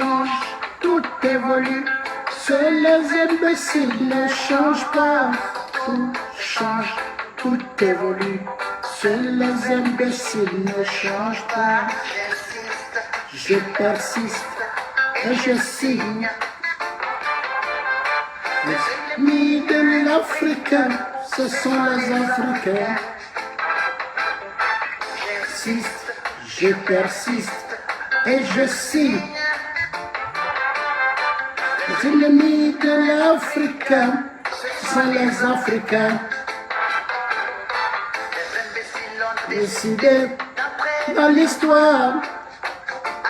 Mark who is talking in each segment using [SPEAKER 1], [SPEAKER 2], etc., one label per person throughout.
[SPEAKER 1] change, tout évolue. Seuls les imbéciles ne changent pas. Tout change, tout évolue. Seuls les imbéciles ne changent pas. Je persiste et je signe. Les ennemis de l'Afrique, ce sont les Africains. Je persiste et je signe. Les ennemis de l'Afrique, ce sont les Africains. Décidé dans l'histoire,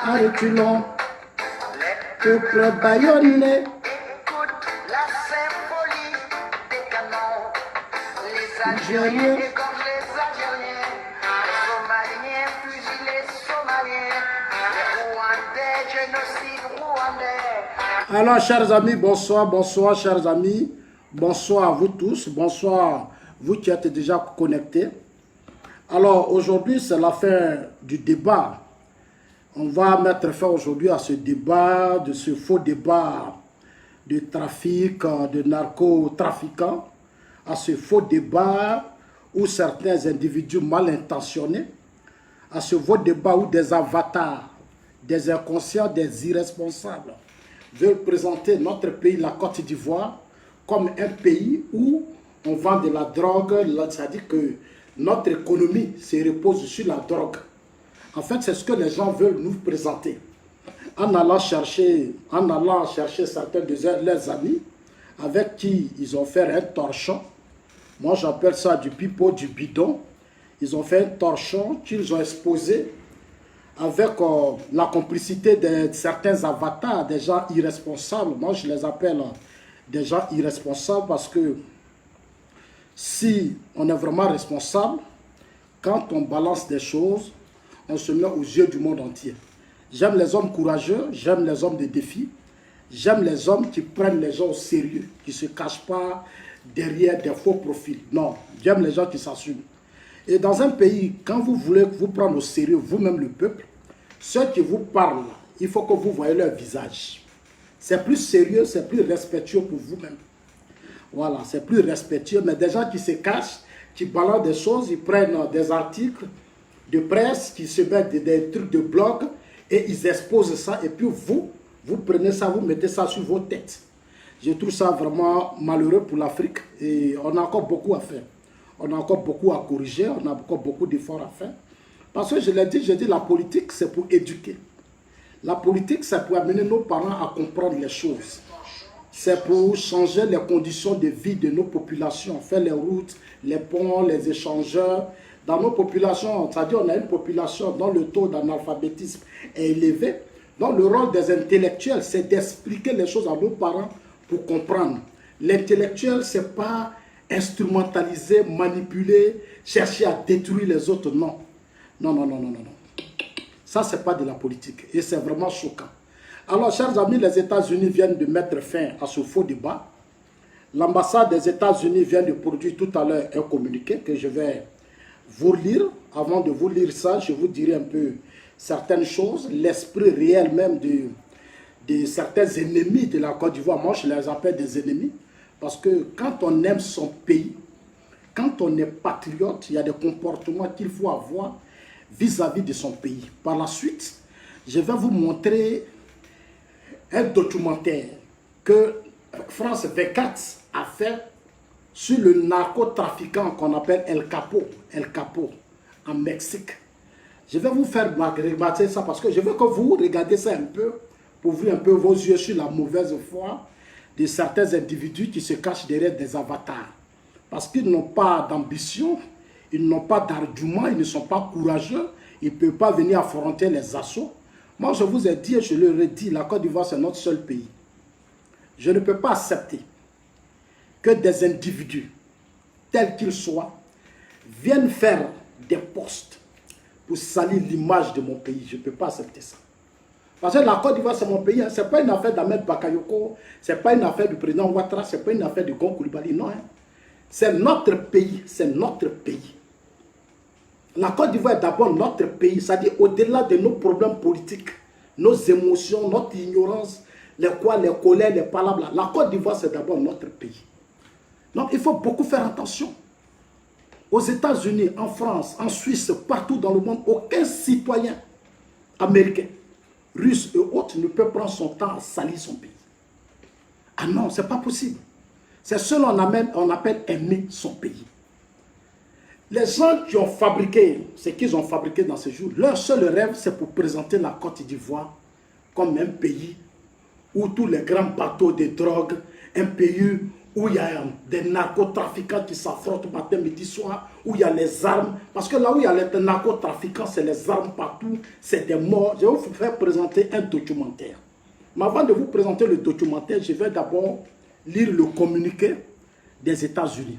[SPEAKER 1] à reculons, peuple bâillonné.
[SPEAKER 2] La symphonie des canons, les
[SPEAKER 1] Algériens
[SPEAKER 2] égorgent les Algériens, les Somaliens fusillent les Somaliens, les Rwandais, génocide rwandais.
[SPEAKER 1] Alors, chers amis, bonsoir, bonsoir, chers amis. Bonsoir à vous tous. Bonsoir, vous qui êtes déjà connectés. Alors, aujourd'hui, c'est la fin du débat. On va mettre fin aujourd'hui à ce débat, de ce faux débat de trafic, de narcotrafiquants, à ce faux débat où certains individus mal intentionnés, à ce faux débat où des avatars, des inconscients, des irresponsables veulent présenter notre pays, la Côte d'Ivoire, comme un pays où on vend de la drogue, c'est-à-dire que notre économie se repose sur la drogue. En fait, c'est ce que les gens veulent nous présenter. En allant chercher certains de leurs amis avec qui ils ont fait un torchon. Moi, j'appelle ça du pipeau, du bidon. Ils ont fait un torchon qu'ils ont exposé avec la complicité de certains avatars, des gens irresponsables. Moi, je les appelle des gens irresponsables parce que si on est vraiment responsable, quand on balance des choses, on se met aux yeux du monde entier. J'aime les hommes courageux, j'aime les hommes de défi, j'aime les hommes qui prennent les gens au sérieux, qui ne se cachent pas derrière des faux profils. Non, j'aime les gens qui s'assument. Et dans un pays, quand vous voulez vous prendre au sérieux, vous-même le peuple, ceux qui vous parlent, il faut que vous voyez leur visage. C'est plus sérieux, c'est plus respectueux pour vous-même. Voilà, c'est plus respectueux, mais des gens qui se cachent, qui balancent des choses, ils prennent des articles de presse, qui se mettent des trucs de blog, et ils exposent ça, et puis vous prenez ça, vous mettez ça sur vos têtes. Je trouve ça vraiment malheureux pour l'Afrique, et on a encore beaucoup à faire. On a encore beaucoup à corriger, on a encore beaucoup d'efforts à faire. Parce que je l'ai dit, la politique, c'est pour éduquer. La politique, c'est pour amener nos parents à comprendre les choses. C'est pour changer les conditions de vie de nos populations, faire les routes, les ponts, les échangeurs. Dans nos populations, c'est-à-dire on a une population dont le taux d'analphabétisme est élevé. Donc le rôle des intellectuels, c'est d'expliquer les choses à nos parents pour comprendre. L'intellectuel, ce n'est pas instrumentaliser, manipuler, chercher à détruire les autres, non. Non, non, non, non, non. Ça, ce n'est pas de la politique et c'est vraiment choquant. Alors, chers amis, les États-Unis viennent de mettre fin à ce faux débat. L'ambassade des États-Unis vient de produire tout à l'heure un communiqué que je vais vous lire. Avant de vous lire ça, je vous dirai un peu certaines choses, l'esprit réel même de certains ennemis de la Côte d'Ivoire. Moi, je les appelle des ennemis parce que quand on aime son pays, quand on est patriote, il y a des comportements qu'il faut avoir vis-à-vis de son pays. Par la suite, je vais vous montrer un documentaire que France 24 a fait sur le narcotrafiquant qu'on appelle El Capo, en Mexique. Je vais vous faire regarder ça parce que je veux que vous regardez ça un peu, pour ouvrir un peu vos yeux sur la mauvaise foi de certains individus qui se cachent derrière des avatars. Parce qu'ils n'ont pas d'ambition, ils n'ont pas d'argument, ils ne sont pas courageux, ils ne peuvent pas venir affronter les assauts. Moi, je vous ai dit et je le redis, la Côte d'Ivoire, c'est notre seul pays. Je ne peux pas accepter que des individus, tels qu'ils soient, viennent faire des postes pour salir l'image de mon pays. Je ne peux pas accepter ça. Parce que la Côte d'Ivoire, c'est mon pays. Ce n'est pas une affaire d'Ahmed Bakayoko, ce n'est pas une affaire du président Ouattara, ce n'est pas une affaire de Gon Coulibaly, non. Hein. C'est notre pays, c'est notre pays. La Côte d'Ivoire est d'abord notre pays, c'est-à-dire au-delà de nos problèmes politiques. nos émotions, notre ignorance, les colères, les palabres. La Côte d'Ivoire, c'est d'abord notre pays. Donc, il faut beaucoup faire attention. Aux États-Unis, en France, en Suisse, partout dans le monde, aucun citoyen américain, russe et autres ne peut prendre son temps à salir son pays. Ah non, ce n'est pas possible. C'est ce qu'on appelle aimer son pays. Les gens qui ont fabriqué ce qu'ils ont fabriqué dans ces jours, leur seul rêve, c'est pour présenter la Côte d'Ivoire comme un pays où tous les grands bateaux de drogue, un pays où il y a des narcotrafiquants qui s'affrontent matin, midi, soir, où il y a les armes. Parce que là où il y a les narcotrafiquants, c'est les armes partout, c'est des morts. Je vais vous faire présenter un documentaire. Mais avant de vous présenter le documentaire, je vais d'abord lire le communiqué des États-Unis.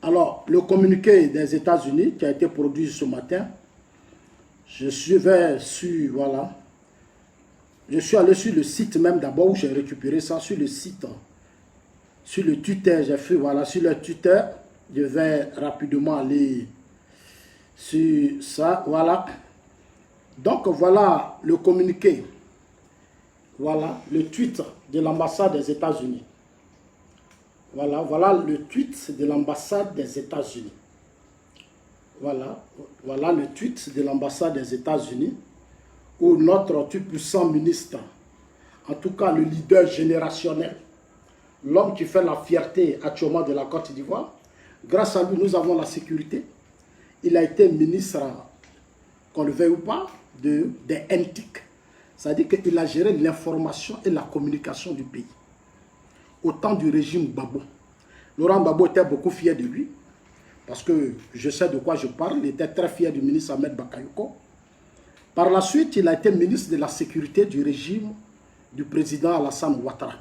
[SPEAKER 1] Alors, le communiqué des États-Unis qui a été produit ce matin, je suis allé sur le site même d'abord où j'ai récupéré ça, sur le site. Sur le Twitter, j'ai fait, voilà, sur le Twitter, je vais rapidement aller sur ça, voilà. Donc, voilà le communiqué, voilà le tweet de l'ambassade des États-Unis. Voilà le tweet de l'ambassade des États-Unis. Voilà le tweet de l'ambassade des États-Unis, où notre tout-puissant ministre, en tout cas le leader générationnel, l'homme qui fait la fierté actuellement de la Côte d'Ivoire, grâce à lui, nous avons la sécurité. Il a été ministre, qu'on le veuille ou pas, des NTIC. C'est-à-dire qu'il a géré l'information et la communication du pays. Au temps du régime Gbagbo. Laurent Gbagbo était beaucoup fier de lui, parce que je sais de quoi je parle. Il était très fier du ministre Ahmed Bakayoko. Par la suite, il a été ministre de la sécurité du régime du président Alassane Ouattara.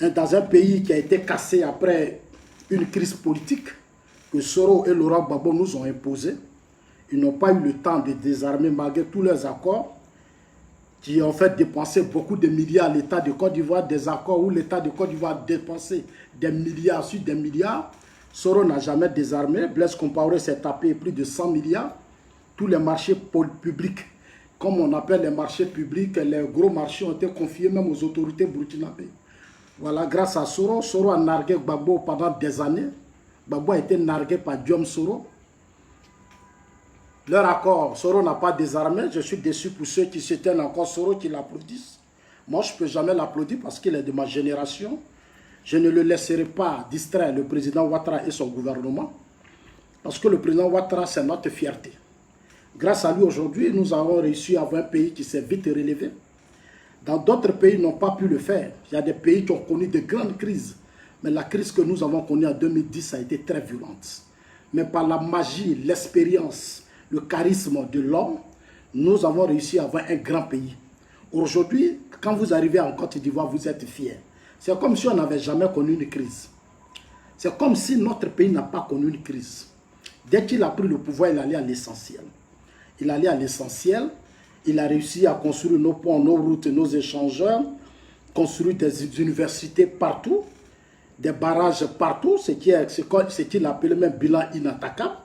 [SPEAKER 1] Dans un pays qui a été cassé après une crise politique que Soro et Laurent Gbagbo nous ont imposée. Ils n'ont pas eu le temps de désarmer malgré tous leurs accords qui ont fait dépenser beaucoup de milliards à l'État de Côte d'Ivoire, des accords où l'État de Côte d'Ivoire a dépensé des milliards sur des milliards. Soro n'a jamais désarmé. Blaise Compaoré s'est tapé plus de 100 milliards. Tous les marchés publics, comme on appelle les marchés publics, les gros marchés ont été confiés même aux autorités burkinabées. Voilà, grâce à Soro, Soro a nargué Gbagbo pendant des années. Gbagbo a été nargué par Diom Soro. Leur accord, Soro n'a pas désarmé. Je suis déçu pour ceux qui se tiennent encore Soro, qui l'applaudissent. Moi, je ne peux jamais l'applaudir parce qu'il est de ma génération. Je ne le laisserai pas distraire le président Ouattara et son gouvernement. Parce que le président Ouattara, c'est notre fierté. Grâce à lui, aujourd'hui, nous avons réussi à avoir un pays qui s'est vite relevé. Dans d'autres pays, n'ont pas pu le faire. Il y a des pays qui ont connu de grandes crises. Mais la crise que nous avons connue en 2010 a été très violente. Mais par la magie, l'expérience, le charisme de l'homme, nous avons réussi à avoir un grand pays. Aujourd'hui, quand vous arrivez en Côte d'Ivoire, vous êtes fiers. C'est comme si on n'avait jamais connu une crise. C'est comme si notre pays n'a pas connu une crise. Dès qu'il a pris le pouvoir, il allait à l'essentiel. Il allait à l'essentiel. Il a réussi à construire nos ponts, nos routes, nos échangeurs, construire des universités partout, des barrages partout, ce qu'il appelait même bilan inattaquable.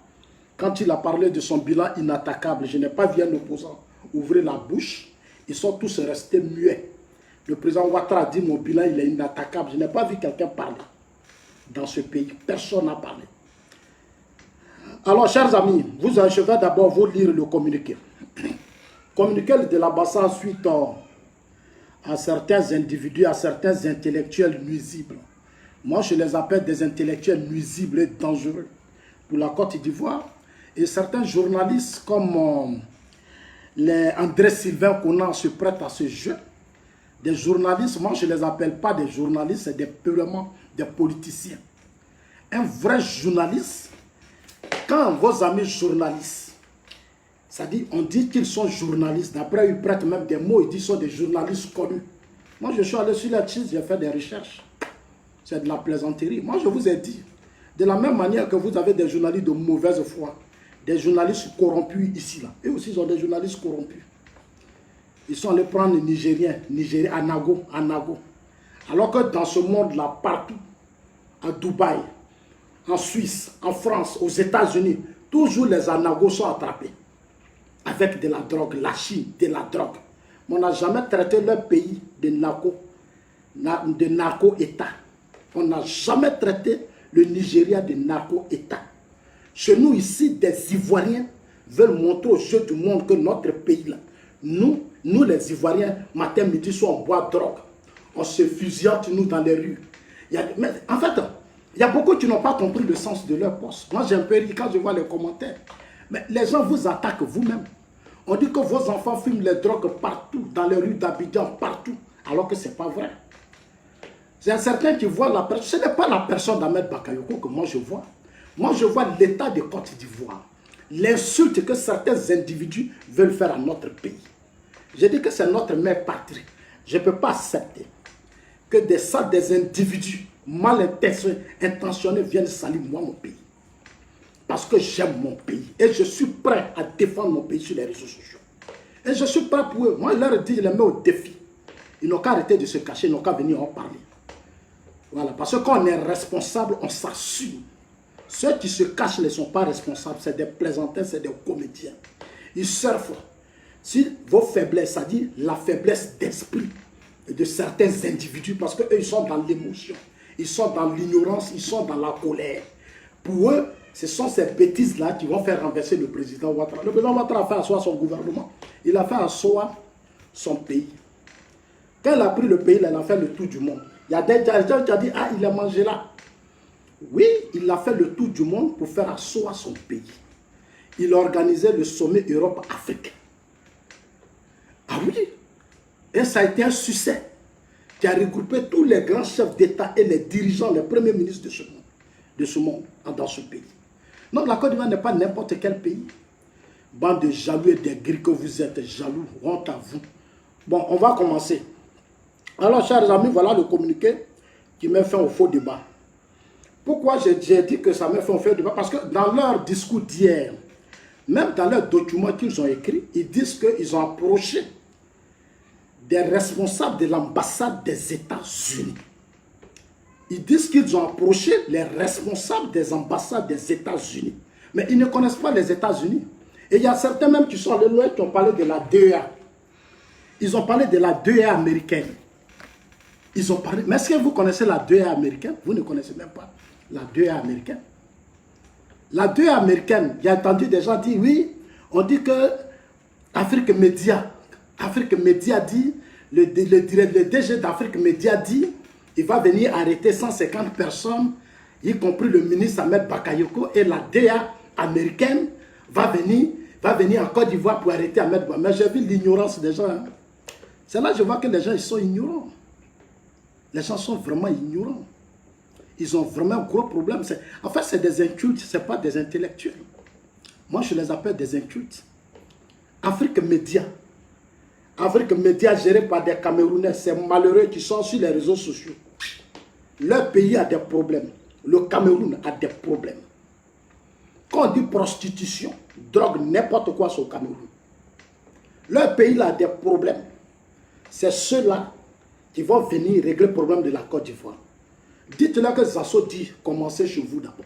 [SPEAKER 1] Quand il a parlé de son bilan inattaquable, je n'ai pas vu un opposant ouvrir la bouche. Ils sont tous restés muets. Le président Ouattara a dit mon bilan il est inattaquable. Je n'ai pas vu quelqu'un parler dans ce pays. Personne n'a parlé. Alors, chers amis, je vais d'abord vous lire le communiqué. Communiqué de l'ambassade suite à certains individus, à certains intellectuels nuisibles. Moi, je les appelle des intellectuels nuisibles et dangereux pour la Côte d'Ivoire. Et certains journalistes comme les André Sylvain Conan se prêtent à ce jeu. Des journalistes, moi je ne les appelle pas des journalistes, c'est purement des politiciens. Un vrai journaliste, quand vos amis journalistes, c'est-à-dire on dit qu'ils sont journalistes, d'après ils prêtent même des mots, ils disent qu'ils sont des journalistes connus. Moi je suis allé sur la cheese, j'ai fait des recherches. C'est de la plaisanterie. Moi je vous ai dit, de la même manière que vous avez des journalistes de mauvaise foi, des journalistes corrompus ici, là. Eux aussi, ils ont des journalistes corrompus. Ils sont allés prendre les Nigériens, Anago. Alors que dans ce monde-là, partout, à Dubaï, en Suisse, en France, aux États-Unis, toujours les Anagos sont attrapés. avec de la drogue, la Chine, de la drogue. Mais on n'a jamais traité leur pays de narco-État. On n'a jamais traité le Nigeria de narco-État. Chez nous ici, des Ivoiriens veulent montrer aux yeux du monde que notre pays là, nous les Ivoiriens, matin, midi, soir, on boit drogue. On se fusillante nous dans les rues. Mais en fait, il y a beaucoup qui n'ont pas compris le sens de leur poste. Moi, j'ai un peu ri quand je vois les commentaires. Mais les gens vous attaquent vous-même. On dit que vos enfants fument les drogues partout, dans les rues d'Abidjan, partout, alors que ce n'est pas vrai. C'est un certain qui voit la personne. Ce n'est pas la personne d'Ahmed Bakayoko que moi je vois. Moi, je vois l'état de Côte d'Ivoire. L'insulte que certains individus veulent faire à notre pays. Je dis que c'est notre mère patrie. Je ne peux pas accepter que des individus mal intentionnés viennent salir moi, mon pays. Parce que j'aime mon pays. Et je suis prêt à défendre mon pays sur les réseaux sociaux. Et je suis prêt pour eux. Moi, je leur dis, je les mets au défi. Ils n'ont qu'à arrêter de se cacher, ils n'ont qu'à venir en parler. Voilà. Parce que quand on est responsable, on s'assume. Ceux qui se cachent ne sont pas responsables. C'est des plaisantins, c'est des comédiens. Ils surfent. Si vos faiblesses, c'est-à-dire la faiblesse d'esprit de certains individus, parce qu'eux, ils sont dans l'émotion, ils sont dans l'ignorance, ils sont dans la colère. Pour eux, ce sont ces bêtises-là qui vont faire renverser le président Ouattara. Le président Ouattara a fait asseoir son gouvernement. Il a fait asseoir son pays. Quand il a pris le pays, il a fait le tour du monde. Il y a des gens qui ont dit, ah, il a mangé là. Oui, il a fait le tour du monde pour faire asseoir son pays. Il a organisé le sommet Europe-Afrique. Ah oui, et ça a été un succès qui a regroupé tous les grands chefs d'État et les dirigeants, les premiers ministres de ce monde dans ce pays. Donc la Côte d'Ivoire n'est pas n'importe quel pays. Bande de jaloux et des gris que vous êtes, jaloux, honte à vous. Bon, on va commencer. Alors, chers amis, voilà le communiqué qui met fin au faux débat. Pourquoi j'ai dit que ça met fin au faux débat? Parce que dans leur discours d'hier, même dans leurs documents qu'ils ont écrits, ils disent qu'ils ont approché des responsables de l'ambassade des États-Unis. Ils disent qu'ils ont approché les responsables des ambassades des États-Unis. Mais ils ne connaissent pas les États-Unis. Et il y a certains même qui sont allés loin qui ont parlé de la DEA. Ils ont parlé de la DEA américaine. Ils ont parlé. Mais est-ce que vous connaissez la DEA américaine? Vous ne connaissez même pas la DEA américaine. La DEA américaine, j'ai entendu des gens dire, oui, on dit que Afrique Média dit, le DG d'Afrique Média dit, il va venir arrêter 150 personnes, y compris le ministre Ahmed Bakayoko, et la DEA américaine va venir en Côte d'Ivoire pour arrêter Ahmed Bakayoko. Mais j'ai vu l'ignorance des gens. Hein. C'est là que je vois que les gens ils sont ignorants. Les gens sont vraiment ignorants. Ils ont vraiment un gros problème. En fait, c'est des incultes, ce n'est pas des intellectuels. Moi, je les appelle des incultes. Afrique Média géré par des Camerounais, c'est malheureux qui sont sur les réseaux sociaux. Leur pays a des problèmes. Le Cameroun a des problèmes. Quand on dit prostitution, drogue, n'importe quoi sur le Cameroun. Leur pays a des problèmes. C'est ceux-là qui vont venir régler le problème de la Côte d'Ivoire. Dites-leur que Zasso dit, commencez chez vous d'abord.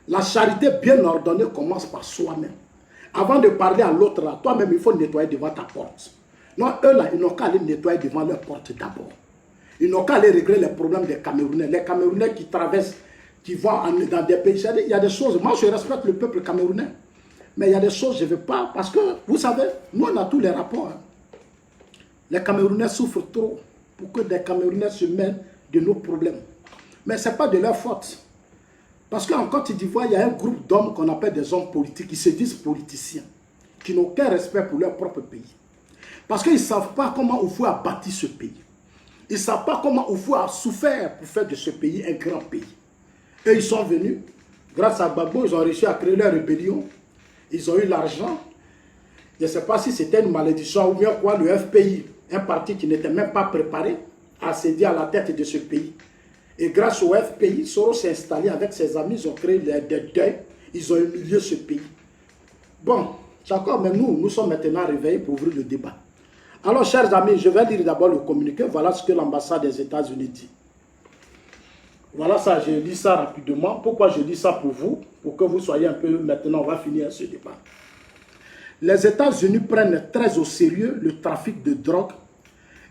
[SPEAKER 1] La charité bien ordonnée commence par soi-même. Avant de parler à l'autre, toi-même, il faut nettoyer devant ta porte. Non, eux là, ils n'ont qu'à aller nettoyer devant leur porte d'abord. Ils n'ont qu'à aller régler les problèmes des Camerounais. Les Camerounais qui traversent, qui vont dans des pays. Il y a des choses, moi je respecte le peuple camerounais. Mais il y a des choses, je ne veux pas, parce que, vous savez, nous on a tous les rapports. Hein. Les Camerounais souffrent trop pour que des Camerounais se mêlent de nos problèmes. Mais ce n'est pas de leur faute. Parce qu'en Côte d'Ivoire, il y a un groupe d'hommes qu'on appelle des hommes politiques, qui se disent politiciens, qui n'ont aucun respect pour leur propre pays. Parce qu'ils ne savent pas comment Oufou a bâti ce pays. Ils ne savent pas comment Oufou a souffert pour faire de ce pays un grand pays. Et ils sont venus, grâce à Gbagbo, ils ont réussi à créer leur rébellion. Ils ont eu l'argent. Je ne sais pas si c'était une malédiction ou bien quoi, le FPI, un parti qui n'était même pas préparé à céder à la tête de ce pays. Et grâce au FPI, Soros s'est installé avec ses amis, ils ont créé des deuils, ils ont humilié ce pays. Bon, d'accord, mais nous sommes maintenant réveillés pour ouvrir le débat. Alors, chers amis, je vais lire d'abord le communiqué. Voilà ce que l'ambassade des États-Unis dit. Voilà ça, je lis ça rapidement. Pourquoi je lis ça pour vous? Pour que vous soyez un peu... Maintenant, on va finir ce débat. Les États-Unis prennent très au sérieux le trafic de drogue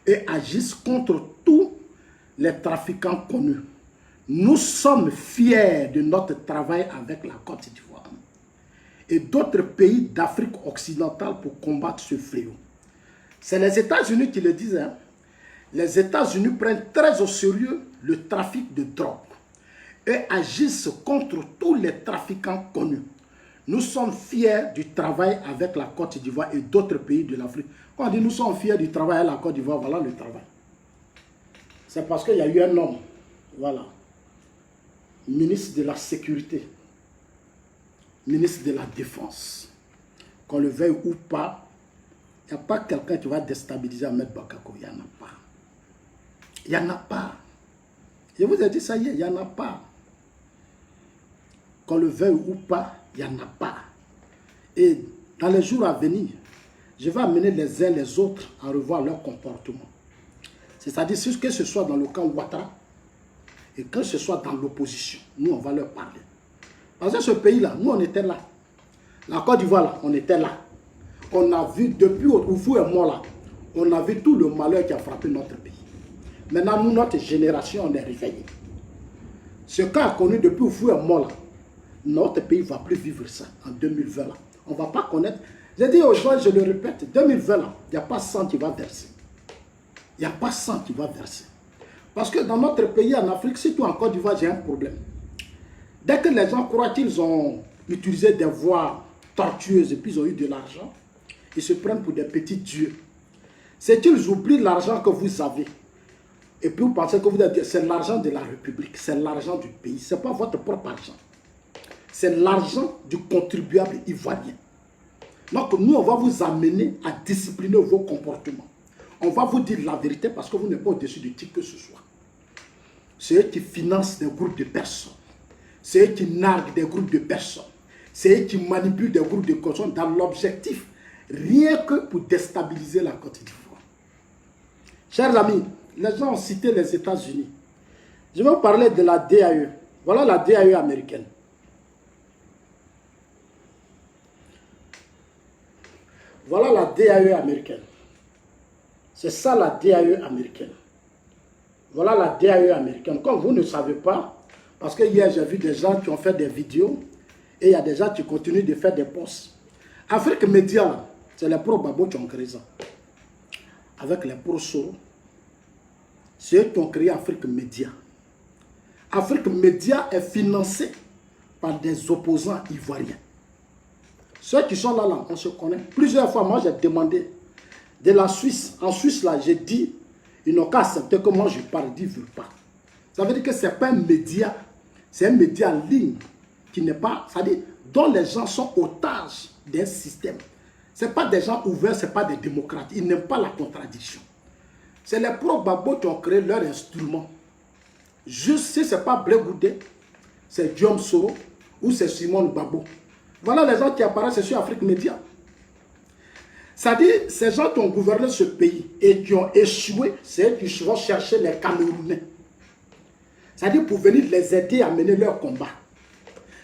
[SPEAKER 1] et agissent contre tous les trafiquants connus. Nous sommes fiers de notre travail avec la Côte d'Ivoire et d'autres pays d'Afrique occidentale pour combattre ce fléau. C'est les États-Unis qui le disent. Hein. Les États-Unis prennent très au sérieux le trafic de drogue et agissent contre tous les trafiquants connus. Nous sommes fiers du travail avec la Côte d'Ivoire et d'autres pays de l'Afrique. Quand on dit nous sommes fiers du travail avec la Côte d'Ivoire, voilà le travail. C'est parce qu'il y a eu un homme, voilà, ministre de la Sécurité, ministre de la Défense. Qu'on le veuille ou pas, il n'y a pas quelqu'un qui va déstabiliser Ahmed Bakako. Il n'y en a pas. Il n'y en a pas. Je vous ai dit, ça y est, il n'y en a pas. Qu'on le veuille ou pas, il n'y en a pas. Et dans les jours à venir, je vais amener les uns les autres à revoir leur comportement. C'est-à-dire que ce soit dans le camp Ouattara et que ce soit dans l'opposition, nous on va leur parler. Parce que ce pays-là, nous on était là. La Côte d'Ivoire là, on était là. On a vu depuis Oufou et moi là, on a vu tout le malheur qui a frappé notre pays. Maintenant, nous, notre génération, on est réveillés. Ce qu'a connu depuis Oufou et moi là, notre pays ne va plus vivre ça en 2020 là. On ne va pas connaître. J'ai dit aux gens, je le répète, 2020 là, il n'y a pas 100 qui va verser. Il n'y a pas 100 qui va verser. Parce que dans notre pays, en Afrique, surtout en Côte d'Ivoire, j'ai un problème. Dès que les gens croient qu'ils ont utilisé des voies tortueuses et puis ils ont eu de l'argent, ils se prennent pour des petits dieux. C'est qu'ils oublient l'argent que vous avez. Et puis vous pensez que c'est l'argent de la République, c'est l'argent du pays, ce n'est pas votre propre argent. C'est l'argent du contribuable ivoirien. Donc nous, on va vous amener à discipliner vos comportements. On va vous dire la vérité parce que vous n'êtes pas au-dessus de qui que ce soit. C'est eux qui financent des groupes de personnes. C'est eux qui narguent des groupes de personnes. C'est eux qui manipulent des groupes de personnes dans l'objectif, rien que pour déstabiliser la Côte d'Ivoire. Chers amis, les gens ont cité les États-Unis. Je vais vous parler de la DAE. Voilà la DAE américaine. Voilà la DAE américaine. C'est ça la DAE américaine. Voilà la DAE américaine. Comme vous ne savez pas, parce que hier j'ai vu des gens qui ont fait des vidéos et il y a des gens qui continuent de faire des posts. Afrique Média, c'est les pro-Babo qui ont créé ça. Avec les pro-Soro. C'est eux qui ont créé Afrique Média. Afrique Média est financée par des opposants ivoiriens. Ceux qui sont là, on se connaît. Plusieurs fois, moi j'ai demandé de la Suisse. En Suisse, là, j'ai dit, ils n'ont qu'à accepter que moi je parle, ils ne veulent pas. Ça veut dire que ce n'est pas un média, c'est un média en ligne qui n'est pas, c'est-à-dire dont les gens sont otages d'un système. Ce n'est pas des gens ouverts, ce n'est pas des démocrates. Ils n'aiment pas la contradiction. C'est les pro-Babo qui ont créé leur instrument. Juste si ce n'est pas Blé Goudé, c'est Guillaume Soro ou c'est Simon Babo. Voilà les gens qui apparaissent sur Afrique Média. C'est-à-dire, ces gens qui ont gouverné ce pays et qui ont échoué, c'est eux qui vont chercher les Camerounais. C'est-à-dire pour venir les aider à mener leur combat.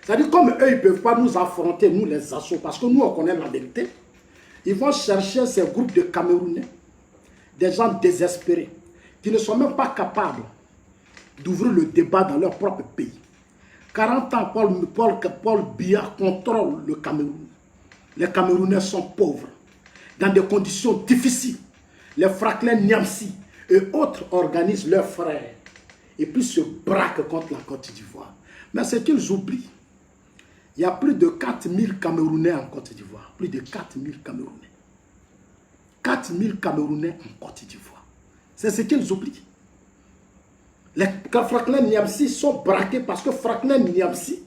[SPEAKER 1] C'est-à-dire comme eux, ils ne peuvent pas nous affronter, nous les assauts, parce que nous, on connaît la vérité. Ils vont chercher ces groupes de Camerounais, des gens désespérés, qui ne sont même pas capables d'ouvrir le débat dans leur propre pays. 40 ans, Paul Biya contrôle le Cameroun. Les Camerounais sont pauvres, dans des conditions difficiles. Les Franklin Niamsi et autres organisent leurs frères et puis se braquent contre la Côte d'Ivoire. Mais ce qu'ils oublient, il y a plus de 4000 Camerounais en Côte d'Ivoire. Plus de 4000 Camerounais. 4000 Camerounais en Côte d'Ivoire. C'est ce qu'ils oublient. Les Franklin Niamsi sont braqués parce que Franklin Niamsi,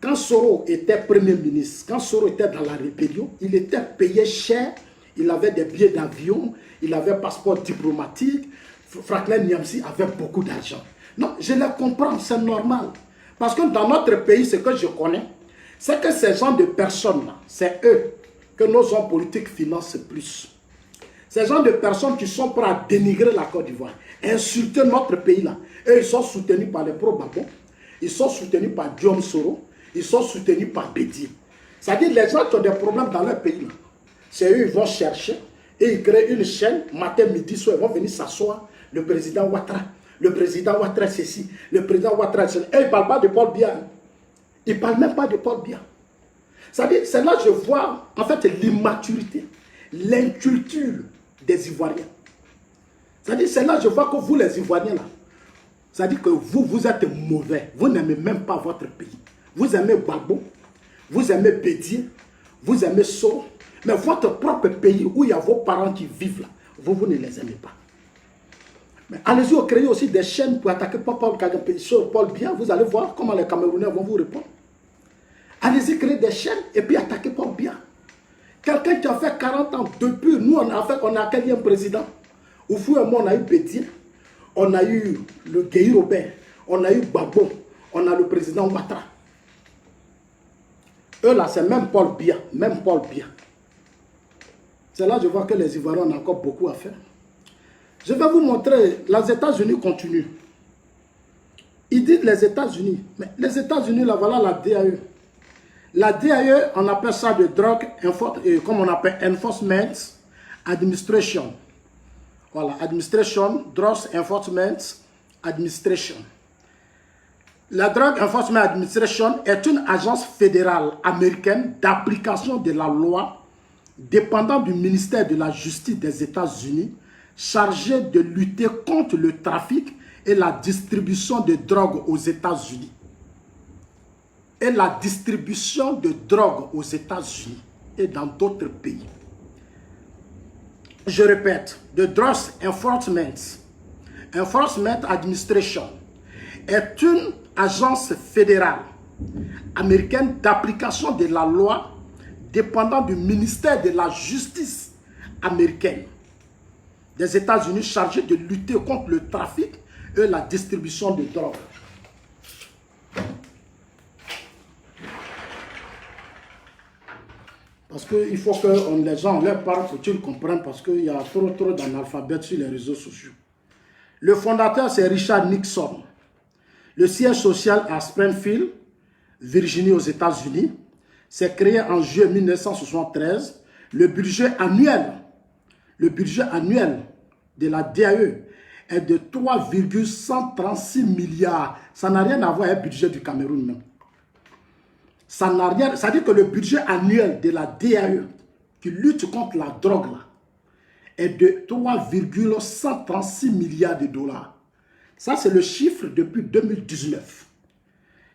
[SPEAKER 1] quand Soro était Premier ministre, quand Soro était dans la rébellion, il était payé cher, il avait des billets d'avion, il avait un passeport diplomatique. Franklin Niamsi avait beaucoup d'argent. Non, je les comprends, c'est normal. Parce que dans notre pays, ce que je connais, c'est que ces gens de personnes-là, c'est eux que nos hommes politiques financent plus. Ces gens de personnes qui sont prêts à dénigrer la Côte d'Ivoire, insulter notre pays-là. Et ils sont soutenus par les pro-Babo, ils sont soutenus par Guillaume Soro, ils sont soutenus par Bédier. C'est-à-dire les gens qui ont des problèmes dans leur pays-là, C'est eux, ils vont chercher et ils créent une chaîne, matin, midi, soir, ils vont venir s'asseoir. Le président Ouattara, ceci, le président Ouattara, ceci. Et ils ne parlent pas de Paul Biya. Ils ne parlent même pas de Paul Biya. C'est-à-dire, c'est là que je vois, en fait, l'immaturité, l'inculture des Ivoiriens. C'est-à-dire, c'est là que je vois que vous, les Ivoiriens, là, c'est-à-dire que vous êtes mauvais. Vous n'aimez même pas votre pays. Vous aimez Gbagbo, vous aimez Bédié, vous aimez Soro. Mais votre propre pays, où il y a vos parents qui vivent là, vous ne les aimez pas. Mais allez-y, créez aussi des chaînes pour attaquer Paul Kagame sur Paul Biya. Vous allez voir comment les Camerounais vont vous répondre. Allez-y, créer des chaînes et puis attaquer Paul Biya. Quelqu'un qui a fait 40 ans depuis, nous on a quel président. Au fur et à mesure, on a eu Bédié, on a eu le Gueye Robert, on a eu Gbagbo, on a le président Ouattara. Eux là, c'est même Paul Biya, C'est là que je vois que les Ivoiriens ont encore beaucoup à faire. Je vais vous montrer, les États-Unis continuent. Ils disent les États-Unis, mais les États-Unis, là, voilà la DAE. La DAE, on appelle ça de Drug, comme on appelle Enforcement Administration. Voilà, Administration, Drugs Enforcement Administration. La Drug Enforcement Administration est une agence fédérale américaine d'application de la loi dépendant du ministère de la Justice des États-Unis, chargée de lutter contre le trafic et la distribution de drogue aux États-Unis. Et la distribution de drogue aux États-Unis et dans d'autres pays. Je répète, the Drugs Enforcement Administration est une agence fédérale américaine d'application de la loi dépendant du ministère de la Justice américaine des États-Unis chargée de lutter contre le trafic et la distribution de drogue. Parce qu'il faut que les gens leur parlent pour qu'ils comprennent, parce qu'il y a trop d'analphabètes sur les réseaux sociaux. Le fondateur, c'est Richard Nixon. Le siège social à Springfield, Virginie, aux États-Unis. C'est créé en juillet 1973. Le budget annuel de la DAE est de 3,136 milliards. Ça n'a rien à voir avec le budget du Cameroun même. Ça n'a rien, ça dit que le budget annuel de la DAE qui lutte contre la drogue là, est de 3,136 milliards de dollars. Ça, c'est le chiffre depuis 2019.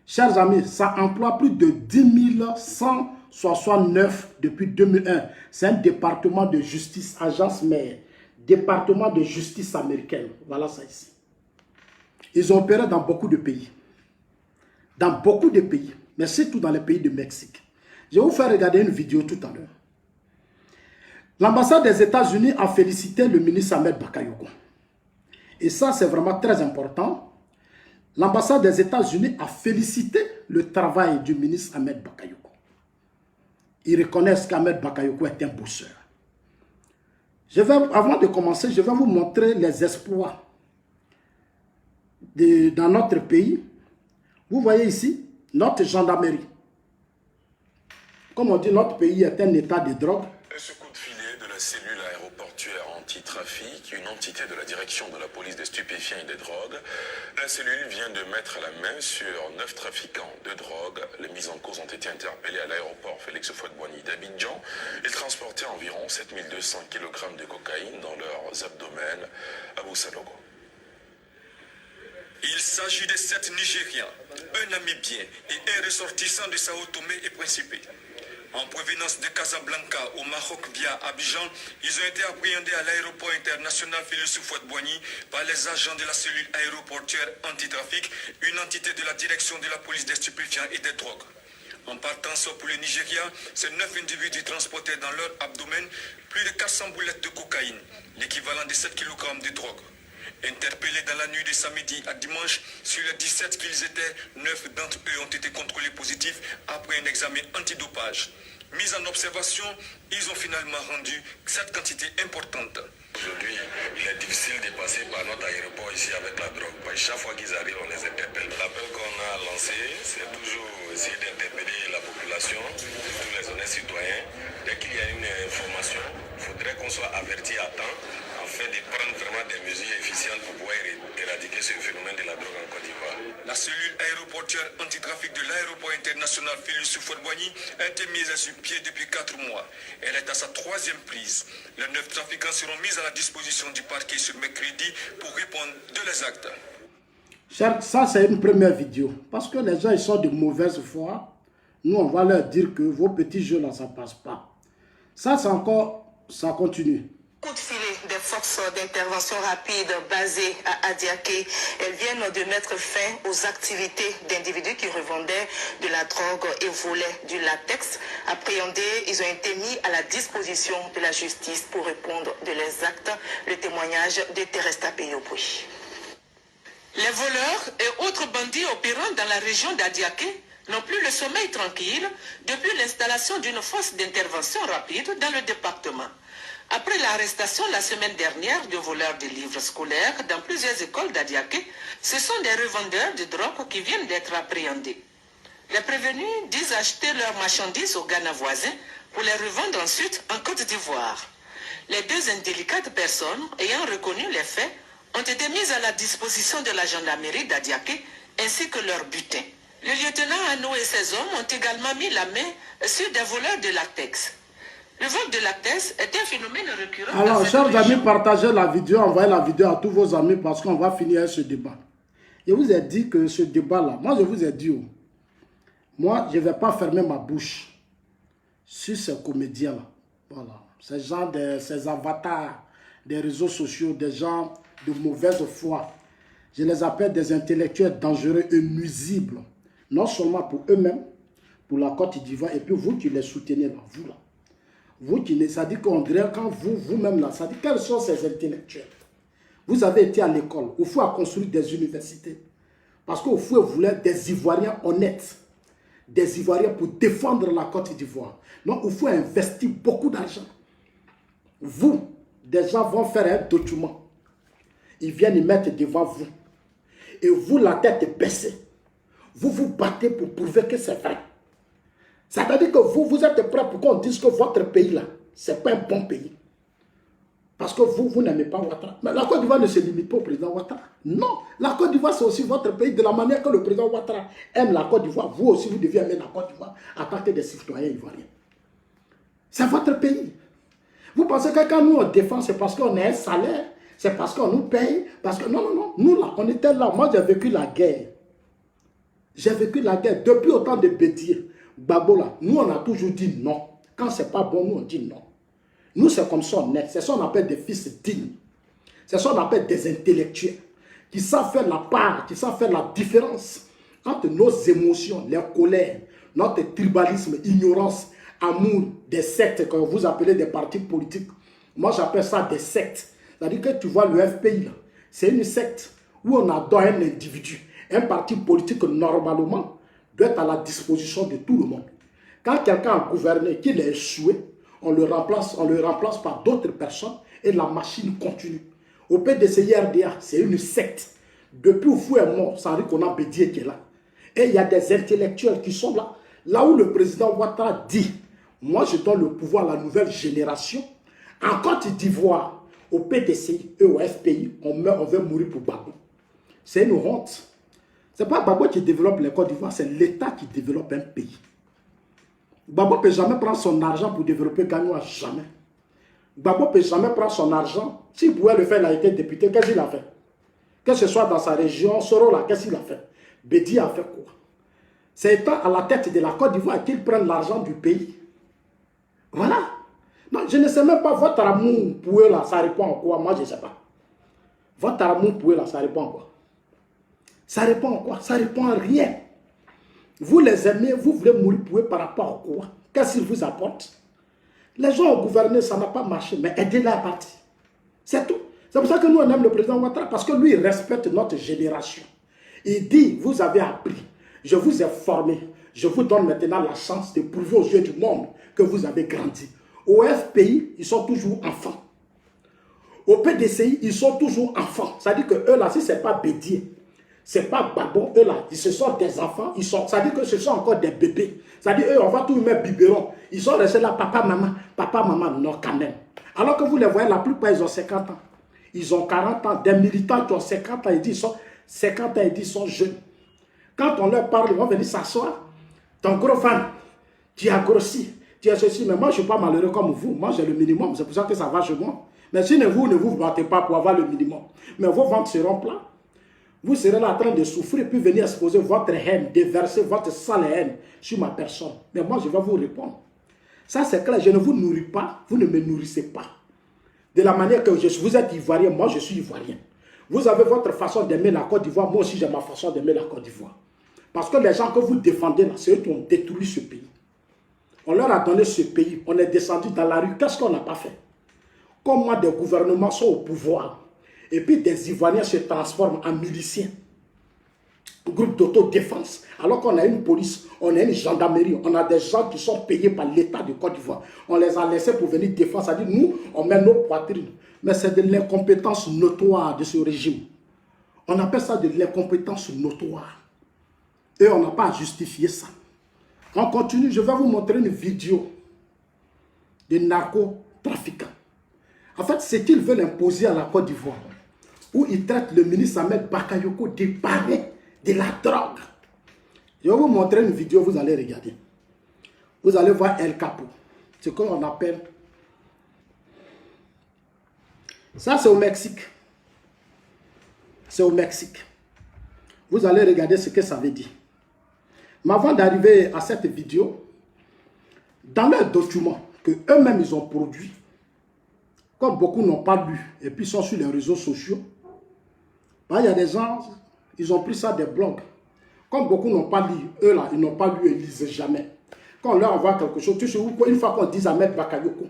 [SPEAKER 1] Chers amis, ça emploie plus de 10 169 depuis 2001. C'est un département de justice, agence mère, département de justice américaine. Voilà ça ici. Ils ont opéré dans beaucoup de pays. Dans beaucoup de pays. Mais surtout dans les pays du Mexique. Je vais vous faire regarder une vidéo tout à l'heure. L'ambassade des États-Unis a félicité le ministre Ahmed Bakayoko. Et ça, c'est vraiment très important. L'ambassade des États-Unis a félicité le travail du ministre Ahmed Bakayoko. Ils reconnaissent qu'Ahmed Bakayoko est un bosseur. Avant de commencer, je vais vous montrer les exploits dans notre pays. Vous voyez ici, notre gendarmerie. Comme on dit, notre pays est un état de drogue.
[SPEAKER 3] Ce coup de filet de la cellule aéroportuaire anti-trafic, une entité de la direction de la police des stupéfiants et des drogues. La cellule vient de mettre la main sur 9 trafiquants de drogue. Les mises en cause ont été interpellés à l'aéroport Félix Houphouët-Boigny d'Abidjan. Ils transportaient environ 7200 kg de cocaïne dans leurs abdomens à Boussalogo.
[SPEAKER 4] Il s'agit de 7 Nigériens, un Namibien et un ressortissant de Sao Tomé et Principe. En provenance de Casablanca au Maroc via Abidjan, ils ont été appréhendés à l'aéroport international Félix Houphouët-Boigny par les agents de la cellule aéroportuaire anti-trafic, une entité de la direction de la police des stupéfiants et des drogues. En partance pour le Nigeria, ces 9 individus transportaient dans leur abdomen plus de 400 boulettes de cocaïne, l'équivalent de 7 kg de drogue. Interpellés dans la nuit de samedi à dimanche, sur les 17 qu'ils étaient, 9 d'entre eux ont été contrôlés positifs après un examen antidopage. Mis en observation, ils ont finalement rendu cette quantité importante.
[SPEAKER 3] Aujourd'hui, il est difficile de passer par notre aéroport ici avec la drogue. Parce que chaque fois qu'ils arrivent, on les interpelle. L'appel qu'on a lancé, c'est toujours essayer d'interpeller la population, tous les honnêtes citoyens. Dès qu'il y a une information, il faudrait qu'on soit averti à temps afin de prendre vraiment des mesures efficientes pour pouvoir éradiquer ce phénomène de la drogue en Côte d'Ivoire.
[SPEAKER 4] La cellule aéroportuaire antitrafic de l'aéroport international Félix Houphouët-Boigny a été mise sur pied depuis 4 mois. Elle est à sa 3e prise. Les 9 trafiquants seront mis à la disposition du parquet ce mercredi pour répondre de leurs actes.
[SPEAKER 1] Ça, c'est une première vidéo. Parce que les gens, ils sont de mauvaise foi. Nous, on va leur dire que vos petits jeux là, ça ne passe pas. Ça, c'est encore, ça continue.
[SPEAKER 5] Coup de filet des forces d'intervention rapide basées à Adiaké. Elles viennent de mettre fin aux activités d'individus qui revendaient de la drogue et volaient du latex. Appréhendés, ils ont été mis à la disposition de la justice pour répondre de leurs actes. Le témoignage de Teresta Peyopouy. Les voleurs et autres bandits opérant dans la région d'Adiaké n'ont plus le sommeil tranquille depuis l'installation d'une force d'intervention rapide dans le département. Après l'arrestation la semaine dernière de voleurs de livres scolaires dans plusieurs écoles d'Adiaké, ce sont des revendeurs de drogue qui viennent d'être appréhendés. Les prévenus disent acheter leurs marchandises au Ghana voisin pour les revendre ensuite en Côte d'Ivoire. Les 2 indélicates personnes ayant reconnu les faits ont été mises à la disposition de la gendarmerie d'Adiaké ainsi que leur butin. Le lieutenant Ano et ses hommes ont également mis la main sur des voleurs de latex. Le vol de latex est un phénomène récurrent.
[SPEAKER 1] Alors, chers amis, partagez la vidéo, envoyez la vidéo à tous vos amis parce qu'on va finir ce débat. Je vous ai dit que ce débat-là, moi je vous ai dit, moi je ne vais pas fermer ma bouche sur ces comédiens-là. Voilà, ces gens, ces avatars des réseaux sociaux, des gens de mauvaise foi. Je les appelle des intellectuels dangereux et nuisibles. Non seulement pour eux-mêmes, pour la Côte d'Ivoire, et puis vous qui les soutenez là, vous là. Vous qui ne, ça dit qu'on dirait quand vous-même là, ça dit quels sont ces intellectuels? Vous avez été à l'école, Oufou a construit des universités. Parce qu'Oufou voulait des Ivoiriens honnêtes, des Ivoiriens pour défendre la Côte d'Ivoire. Donc Oufou a investi beaucoup d'argent. Vous, des gens vont faire un document. Ils viennent y mettre devant vous. Et vous, la tête baissée. Vous vous battez pour prouver que c'est vrai. Ça veut dire que vous êtes prêts pour qu'on dise que votre pays là, ce n'est pas un bon pays. Parce que vous n'aimez pas Ouattara. Mais la Côte d'Ivoire ne se limite pas au président Ouattara. Non, la Côte d'Ivoire c'est aussi votre pays. De la manière que le président Ouattara aime la Côte d'Ivoire, vous aussi vous devez aimer la Côte d'Ivoire en tant que des citoyens ivoiriens. C'est votre pays. Vous pensez que quand nous on défend, c'est parce qu'on a un salaire, c'est parce qu'on nous paye, parce que non, non, non, nous là, on était là. Moi j'ai vécu la guerre. J'ai vécu la guerre depuis autant de bêtises. Gbagbo là, nous on a toujours dit non. Quand c'est pas bon, nous on dit non. Nous c'est comme ça on est. C'est ça qu'on appelle des fils dignes. C'est ça qu'on appelle des intellectuels. Qui savent faire la part, qui savent faire la différence entre nos émotions, les colères, notre tribalisme, ignorance, amour, des sectes que vous appelez des partis politiques. Moi j'appelle ça des sectes. C'est-à-dire que tu vois le FPI là, c'est une secte où on adore un individu. Un parti politique normalement doit être à la disposition de tout le monde. Quand quelqu'un a gouverné, qu'il a échoué, on le remplace par d'autres personnes et la machine continue. Au PDCI-RDA, c'est une secte. Depuis Oufou est mort, ça veut dire qu'on a Bédié qui est là. Et il y a des intellectuels qui sont là. Là où le président Ouattara dit, moi je donne le pouvoir à la nouvelle génération. En Côte d'Ivoire, au PDCI et au FPI, on veut mourir pour Gbagbo. C'est une honte. Ce n'est pas Gbagbo qui développe les Côte d'Ivoire, c'est l'État qui développe un pays. Gbagbo ne peut jamais prendre son argent pour développer Gagnoua, jamais. Gbagbo ne peut jamais prendre son argent. S'il pouvait le faire, il a été député, qu'est-ce qu'il a fait? Que ce soit dans sa région, Soro là, qu'est-ce qu'il a fait? Bédi a fait quoi? C'est étant à la tête de la Côte d'Ivoire qu'il prend l'argent du pays. Voilà. Non, je ne sais même pas, votre amour pour eux là, ça répond en quoi? Moi, je ne sais pas. Votre amour pour eux là, ça répond en quoi? Ça répond en quoi? Ça répond en rien. Vous les aimez, vous voulez mourir pour eux par rapport à quoi? Qu'est-ce qu'ils vous apportent? Les gens ont gouverné, ça n'a pas marché, mais aidez-les à partir. C'est tout. C'est pour ça que nous on aime le président Ouattara, parce que lui il respecte notre génération. Il dit, vous avez appris, je vous ai formé, je vous donne maintenant la chance de prouver aux yeux du monde que vous avez grandi. Au FPI, ils sont toujours enfants. Au PDCI, ils sont toujours enfants. C'est-à-dire que eux là, si ce n'est pas Bédier, c'est pas Babon, eux là, ce sont des enfants, c'est-à-dire que ce sont encore des bébés. C'est-à-dire eux, on va tout mettre biberon. Ils sont restés là, papa, maman, non quand même. Alors que vous les voyez, la plupart, ils ont 50 ans. Ils ont 40 ans. Des militants qui ont 50 ans, ils disent, 50 ans, ils disent, sont jeunes. Quand on leur parle, ils vont venir s'asseoir. Ton gros fan, tu as grossi, tu as ceci, mais moi, je ne suis pas malheureux comme vous. Moi, j'ai le minimum, c'est pour ça que ça va chez moi. Mais si vous ne vous battez pas pour avoir le minimum, mais vos ventes seront plats. Vous serez là en train de souffrir, puis venir exposer votre haine, déverser votre sale haine sur ma personne. Mais moi, je vais vous répondre. Ça, c'est clair, je ne vous nourris pas, vous ne me nourrissez pas. De la manière que vous êtes ivoirien, moi, je suis ivoirien. Vous avez votre façon d'aimer la Côte d'Ivoire, moi aussi, j'ai ma façon d'aimer la Côte d'Ivoire. Parce que les gens que vous défendez là, c'est eux qui ont détruit ce pays. On leur a donné ce pays, on est descendu dans la rue, qu'est-ce qu'on n'a pas fait? Comment des gouvernements sont au pouvoir, et puis des Ivoiriens se transforment en miliciens, groupe d'autodéfense, alors qu'on a une police, on a une gendarmerie, on a des gens qui sont payés par l'État de Côte d'Ivoire. On les a laissés pour venir défendre, c'est-à-dire nous, on met nos poitrines. Mais c'est de l'incompétence notoire de ce régime. On appelle ça de l'incompétence notoire. Et on n'a pas à justifier ça. On continue, je vais vous montrer une vidéo de narcotrafiquants. En fait, ce qu'ils veulent imposer à la Côte d'Ivoire, où ils traitent le ministre Ahmed Bakayoko de parrain de la drogue. Je vais vous montrer une vidéo, vous allez regarder. Vous allez voir El Capo. Ce qu'on appelle. Ça, c'est au Mexique. C'est au Mexique. Vous allez regarder ce que ça veut dire. Mais avant d'arriver à cette vidéo, dans leurs documents que eux-mêmes ils ont produits, comme beaucoup n'ont pas lu et puis sont sur les réseaux sociaux, il y a des gens, ils ont pris ça des blogs. Comme beaucoup n'ont pas lu, eux là, ils n'ont pas lu et lisent jamais. Quand on leur envoie quelque chose, une fois qu'on dit Ahmed Bakayoko,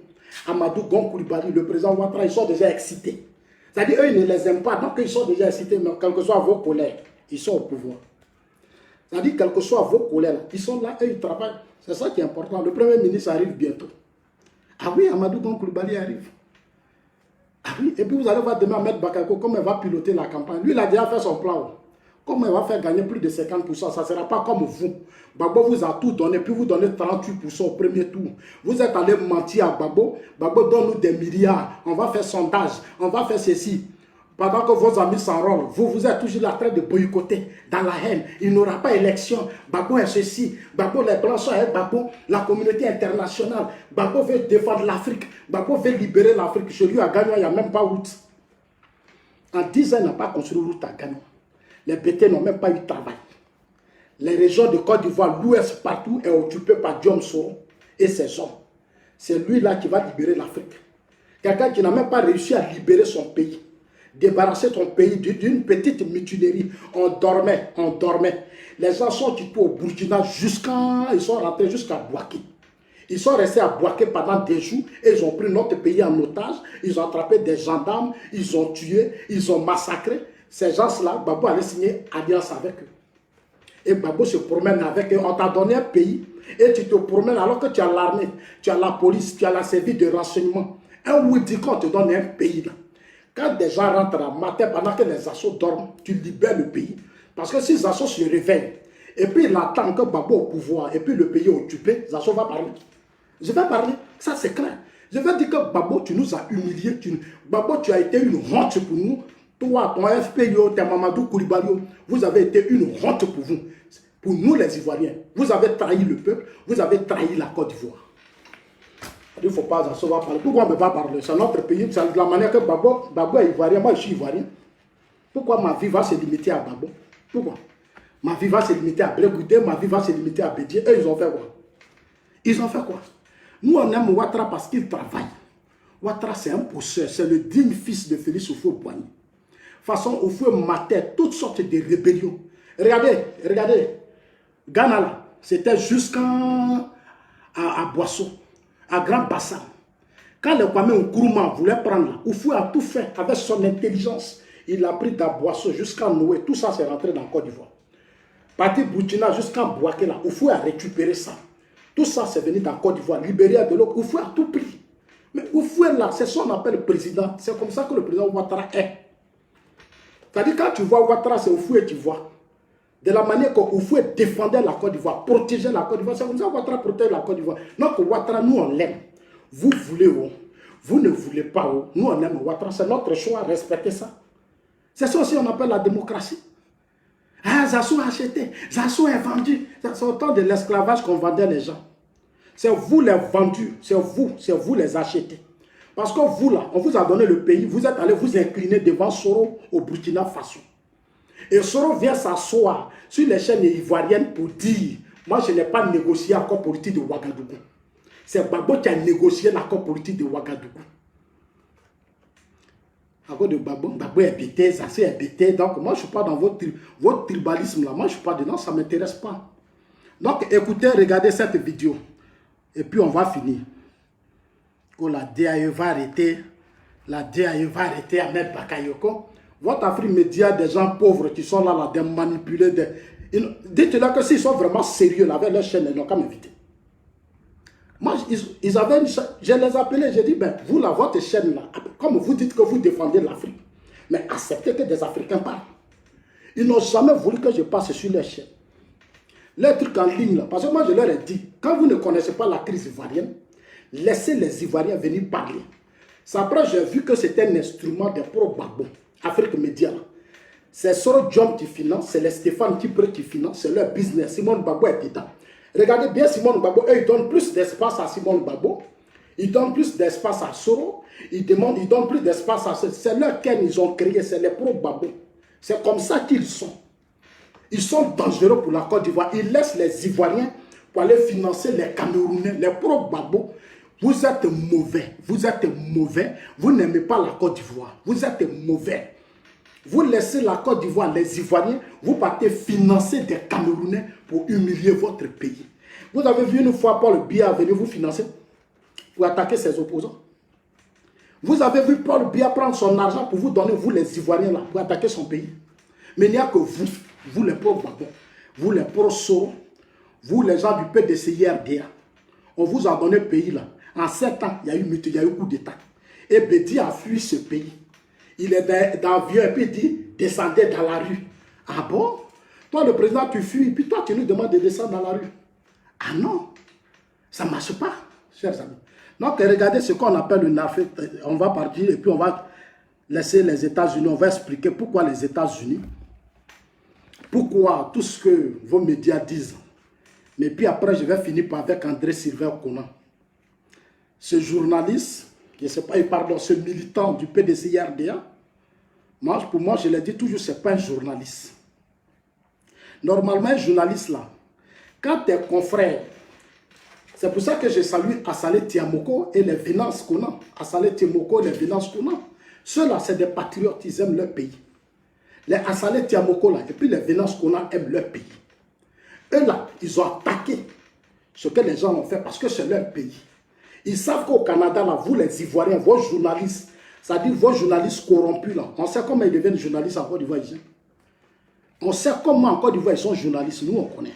[SPEAKER 1] Amadou Gon Coulibaly, le président Ouattara, ils sont déjà excités. C'est-à-dire eux, ils ne les aiment pas, donc ils sont déjà excités, mais quel que soit vos collègues, ils sont au pouvoir. C'est-à-dire, quel que soit vos collègues, ils sont là et ils travaillent. C'est ça qui est important. Le Premier ministre arrive bientôt. Ah oui, Amadou Gon Coulibaly arrive. Ah oui, et puis vous allez voir demain Ahmed Bakayoko, comment il va piloter la campagne. Lui, il a déjà fait son plan. Comment il va faire gagner plus de 50%? Ça ne sera pas comme vous. Gbagbo vous a tout donné, puis vous donnez 38% au premier tour. Vous êtes allé mentir à Gbagbo. Gbagbo donne-nous des milliards. On va faire sondage. On va faire ceci. Pendant que vos amis s'enrôlent, vous êtes toujours en train de boycotter dans la haine. Il n'y aura pas élection. Gbagbo est ceci. Gbagbo, les Blancs sont avec Gbagbo. La communauté internationale. Gbagbo veut défendre l'Afrique. Gbagbo veut libérer l'Afrique. Chez lui, à Gagnon, il n'y a même pas route. En 10 ans, il n'a pas construit route à Gagnon. Les BT n'ont même pas eu de travail. Les régions de Côte d'Ivoire, l'Ouest partout, est occupée par Diom Soro et ses hommes. C'est lui-là qui va libérer l'Afrique. Quelqu'un qui n'a même pas réussi à libérer son pays. Débarrasser ton pays d'une petite mutinerie. On dormait. Les gens sont quittés au Burkina ils sont rentrés jusqu'à Bouaké. Ils sont restés à Bouaké pendant des jours et ils ont pris notre pays en otage. Ils ont attrapé des gendarmes, ils ont tué, ils ont massacré. Ces gens-là, Gbagbo allait signer alliance avec eux. Et Gbagbo se promène avec eux. On t'a donné un pays et tu te promènes alors que tu as l'armée, tu as la police, tu as la service de renseignement. Un Woody, quand on te donne un pays là, quand des gens rentrent à matin pendant que les assos dorment, tu libères le pays. Parce que si les assos se réveillent, et puis il attend que Gbagbo au pouvoir, et puis le pays est occupé, les assos va parler. Je vais parler, ça c'est clair. Je vais dire que Gbagbo, tu nous as humiliés. Gbagbo, tu as été une honte pour nous. Toi, ton FPIO, ton Mamadou Coulibaly, vous avez été une honte pour vous. Pour nous les Ivoiriens. Vous avez trahi le peuple, vous avez trahi la Côte d'Ivoire. Il ne faut pas en savoir parler. Pourquoi on ne peut pas parler? C'est notre pays, c'est de la manière que Gbagbo est Ivoirien, moi je suis Ivoirien. Pourquoi ma vie va se limiter à Gbagbo? Pourquoi? Ma vie va se limiter à Blé-Goudé, ma vie va se limiter à Bédier. Eux, ils ont fait quoi? Ils ont fait quoi? Nous, on aime Ouattara parce qu'il travaille. Ouattara, c'est un posseur, c'est le digne fils de Félix Houphouët-Boigny. Façon, Houphouët matait toutes sortes de rébellions. Regardez. Ghana, là, c'était jusqu'à Boisseau, à Grand Bassam. Quand le Kwame Nkrumah voulait prendre là, Houphouët a tout fait avec son intelligence. Il a pris d'Aboisseau jusqu'à Noé. Tout ça, c'est rentré dans Côte d'Ivoire. Parti Burkina jusqu'à Bouaké, là, Houphouët a récupéré ça. Tout ça, c'est venu dans Côte d'Ivoire. Libéria de l'eau, Houphouët a tout pris. Mais Oufoué là, c'est ce qu'on appelle le président. C'est comme ça que le président Ouattara est. C'est-à-dire quand tu vois Ouattara, c'est Oufoué tu vois. De la manière que Oufoué défendait la Côte d'Ivoire, protégeait la Côte d'Ivoire, c'est comme ça que Ouattara protège la Côte d'Ivoire. Donc Ouattara, nous on l'aime. Vous voulez, vous ne voulez pas, nous on aime Ouattara, c'est notre choix, respectez ça. C'est ça aussi qu'on appelle la démocratie. Ah, Zassou a acheté, Zassou est vendu. C'est autant de l'esclavage qu'on vendait les gens. C'est vous les vendus, c'est vous les achetés. Parce que vous là, on vous a donné le pays, vous êtes allé vous incliner devant Soro au Burkina Faso. Et Soro vient s'asseoir sur les chaînes ivoiriennes pour dire, moi je n'ai pas négocié l'accord politique de Ouagadougou. C'est Gbagbo qui a négocié l'accord politique de Ouagadougou. À cause de Gbagbo est bêté, Zassou est bêté. Donc moi je ne suis pas dans votre tribalisme là, moi je ne suis pas dedans, ça ne m'intéresse pas. Donc écoutez, regardez cette vidéo. Et puis on va finir. Oh, la DAE va arrêter. La DAE va arrêter Ahmed Bakayoko. Votre Afrique média, des gens pauvres qui sont là, des manipulés. Dites-leur que s'ils sont vraiment sérieux là, avec leur chaîne, ils n'ont qu'à m'inviter. Moi, ils avaient une chaîne, je les appelais, j'ai dit, ben, vous là, votre chaîne là, comme vous dites que vous défendez l'Afrique, mais acceptez que des Africains parlent. Ils n'ont jamais voulu que je passe sur leur chaîne. Les trucs en ligne là, parce que moi je leur ai dit, quand vous ne connaissez pas la crise ivoirienne, laissez les Ivoiriens venir parler. C'est après j'ai vu que c'était un instrument des pro-Gbagbo, Afrique Média. C'est Soro Diom qui finance, c'est les Stéphane Kipre qui finance, c'est leur business. Simon Gbagbo est dedans. Regardez bien Simon Gbagbo, eux ils donnent plus d'espace à Simon Gbagbo, ils donnent plus d'espace à Soro, ils donnent plus d'espace à... C'est leur qu'elle ils ont créé, c'est les pro-Gbagbo. C'est comme ça qu'ils sont. Ils sont dangereux pour la Côte d'Ivoire. Ils laissent les Ivoiriens pour aller financer les Camerounais, les pro-Gbagbo. Vous êtes mauvais. Vous êtes mauvais. Vous n'aimez pas la Côte d'Ivoire. Vous êtes mauvais. Vous laissez la Côte d'Ivoire, les Ivoiriens, vous partez financer des Camerounais pour humilier votre pays. Vous avez vu une fois Paul Biya venir vous financer pour attaquer ses opposants. Vous avez vu Paul Biya prendre son argent pour vous donner, vous les Ivoiriens, là, pour attaquer son pays. Mais il n'y a que vous les pro-Gbagbo, vous les pro-Soro, vous les gens du PDCI-RDA. On vous a donné le pays là. En 7 ans, il y a eu muté, il y a eu coup d'État. Et Bédi a fui ce pays. Il est dans l'avion et puis il dit, descendez dans la rue. Ah bon? Toi le président tu fuis, puis toi tu nous demandes de descendre dans la rue. Ah non, ça ne marche pas, chers amis. Donc regardez ce qu'on appelle une affaire. On va partir et puis on va laisser les États-Unis. On va expliquer pourquoi les États-Unis. Pourquoi tout ce que vos médias disent. Mais puis après, je vais finir avec André Sylvain Conan. Ce journaliste, je ne sais pas, pardon, ce militant du PDCI-RDA, pour moi, je l'ai dit toujours, ce n'est pas un journaliste. Normalement, un journaliste là, quand tes confrères, c'est pour ça que je salue Assalé Tiamoko et les Venance Conan. Assalé Tiamoko et les Venance Conan. Ceux-là, c'est des patriotes, ils aiment leur pays. Les Assalé Tiamoko là, et puis les Venance Conan aiment leur pays. Eux là, ils ont attaqué ce que les gens ont fait parce que c'est leur pays. Ils savent qu'au Canada, là, vous les Ivoiriens, vos journalistes, c'est-à-dire vos journalistes corrompus, là, on sait comment ils deviennent journalistes en Côte d'Ivoire ici. On sait comment en Côte d'Ivoire ils sont journalistes, nous on connaît.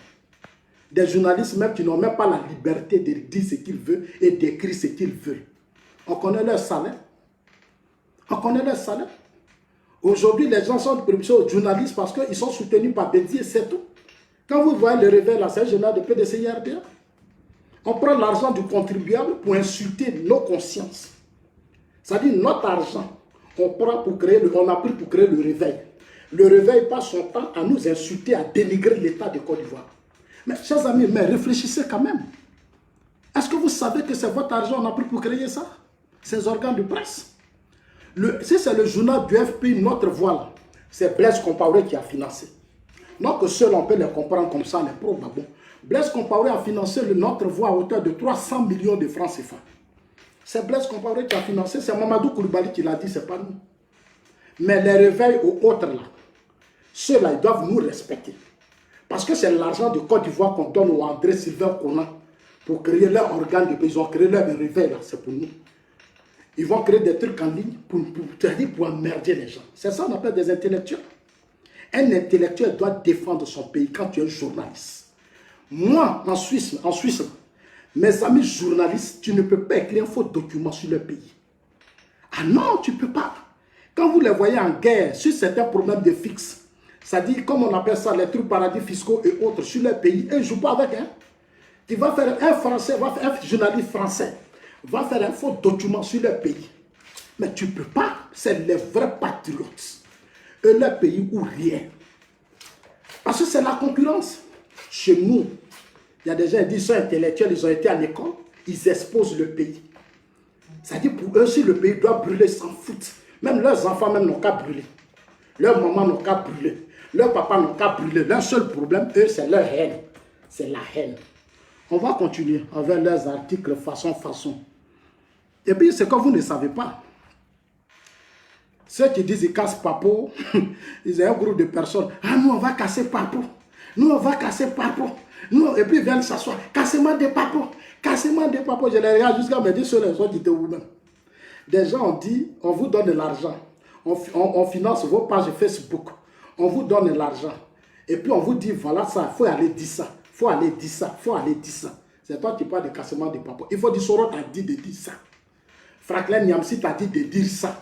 [SPEAKER 1] Des journalistes même qui n'ont même pas la liberté de dire ce qu'ils veulent et d'écrire ce qu'ils veulent. On connaît leur salaire. On connaît leur salaire. Aujourd'hui, les gens sont aux journalistes parce qu'ils sont soutenus par Bédier, c'est tout. Quand vous voyez le réveil là, c'est un journal de PDCI-RDA. On prend l'argent du contribuable pour insulter nos consciences. C'est-à-dire notre argent, on prend pour créer on a pris pour créer le réveil. Le réveil passe son temps à nous insulter, à dénigrer l'État de Côte d'Ivoire. Mais chers amis, mais réfléchissez quand même. Est-ce que vous savez que c'est votre argent qu'on a pris pour créer ça? Ces organes de presse. Si c'est le journal du FPI, notre voix, c'est Blaise Compaoré qui a financé. Donc seuls on peut les comprendre comme ça, les pro-Gbagbo. Blaise Compaoré a financé notre voix à hauteur de 300 millions de francs CFA. C'est Blaise Compaoré qui a financé, c'est Mamadou Koulibaly qui l'a dit, c'est pas nous. Mais les réveils aux autres là, ceux-là, ils doivent nous respecter. Parce que c'est l'argent de Côte d'Ivoire qu'on donne au André Sylvain Conan pour créer leur organe de pays. Ils ont créé leur réveil là, c'est pour nous. Ils vont créer des trucs en ligne pour emmerder les gens. C'est ça qu'on appelle des intellectuels. Un intellectuel doit défendre son pays quand tu es un journaliste. Moi, en Suisse, Mes amis journalistes, tu ne peux pas écrire un faux document sur le pays. Ah non, tu ne peux pas. Quand vous les voyez en guerre sur certains problèmes de fixe, c'est-à-dire, comme on appelle ça, les trucs paradis fiscaux et autres sur le pays, ils ne jouent pas avec. Hein. Tu vas faire un Français, un journaliste français, va faire un faux document sur le pays. Mais tu ne peux pas. C'est les vrais patriotes. Et le pays ou rien. Parce que c'est la concurrence. Chez nous, il y a des gens qui disent, ils sont intellectuels, ils ont été à l'école, ils exposent le pays. C'est-à-dire pour eux, si le pays doit brûler, ils s'en foutent. Même leurs enfants même n'ont qu'à brûler. Leurs mamans n'ont qu'à brûler. Leurs papas n'ont qu'à brûler. Leur seul problème, eux, c'est leur haine. C'est la haine. On va continuer avec leurs articles façon. Et puis, c'est que vous ne savez pas. Ceux qui disent qu'ils cassent Papo, ils ont un groupe de personnes. Ah, nous, on va casser Papo. Nous, on va casser Papo. Nous, et puis, ils viennent s'asseoir. Cassez-moi des Papos. Cassez-moi des Papos. Je les regarde jusqu'à me dire sur les autres, dites vous-même. Des gens ont dit, on vous donne de l'argent. On finance vos pages Facebook. On vous donne de l'argent. Et puis, on vous dit, voilà ça, il faut aller dire ça. Il faut aller dire ça. Il faut aller dire ça. C'est toi qui parles de cassement des Papos. Il faut dire, Soro t'a dit de dire ça. Franklin Nyamsi t'a dit de dire ça.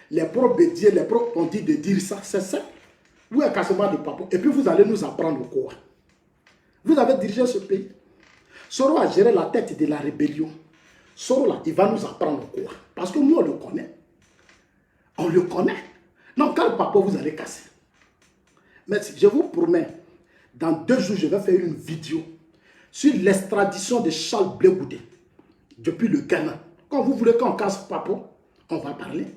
[SPEAKER 1] Les pros Bédier, les pros ont dit de dire ça. C'est ça. Où est le cassement des Papos? Et puis, vous allez nous apprendre quoi? Vous avez dirigé ce pays. Soro a géré la tête de la rébellion. Soro là, il va nous apprendre quoi? Parce que nous, on le connaît. On le connaît. Donc, quel Papo vous allez casser? Mais je vous promets, dans 2 jours, je vais faire une vidéo sur l'extradition de Charles Blé Goudé depuis le Ghana. Quand vous voulez qu'on casse Papo, on va parler.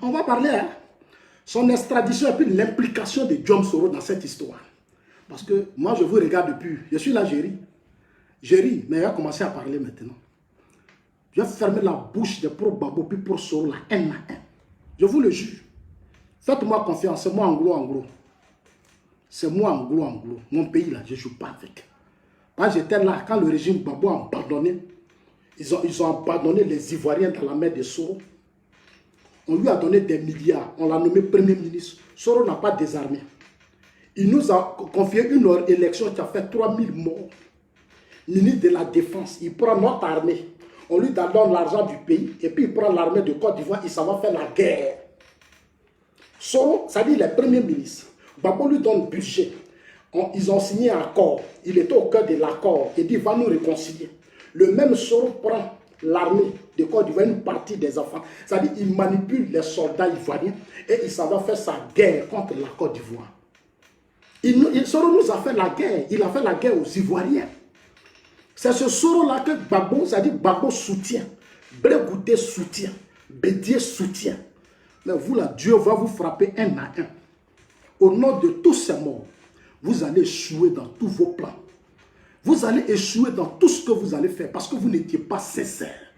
[SPEAKER 1] On va parler, hein? Son extradition et puis l'implication de John Soro dans cette histoire. Parce que moi, je vous regarde depuis. Je suis là, je ris, mais il va commencer à parler maintenant. Je vais fermer la bouche des pro-Babo puis pour Soro, là, un à un. Je vous le jure. Faites-moi confiance, c'est moi anglo. C'est moi anglo. Mon pays, là, je ne joue pas avec. Quand j'étais là, quand le régime Babo a abandonné, ils ont abandonné les Ivoiriens dans la mer de Soro. On lui a donné des milliards. On l'a nommé Premier ministre. Soro n'a pas désarmé. Il nous a confié une élection qui a fait 3000 morts. Ministre de la Défense, il prend notre armée. On lui donne l'argent du pays. Et puis il prend l'armée de Côte d'Ivoire. Il s'en va faire la guerre. Soro, ça dit les premiers ministres. Babo lui donne budget. Ils ont signé un accord. Il était au cœur de l'accord. Il dit, va nous réconcilier. Le même Soro prend l'armée de Côte d'Ivoire, une partie des enfants. C'est-à-dire qu'il manipule les soldats ivoiriens et il s'en va faire sa guerre contre la Côte d'Ivoire. Soro nous a fait la guerre. Il a fait la guerre aux Ivoiriens. C'est ce Soro-là que Babo, c'est-à-dire Babo soutient. Blé Goudé soutient. Bédier soutient. Mais vous là, Dieu va vous frapper un à un. Au nom de tous ces morts, vous allez échouer dans tous vos plans. Vous allez échouer dans tout ce que vous allez faire parce que vous n'étiez pas sincère.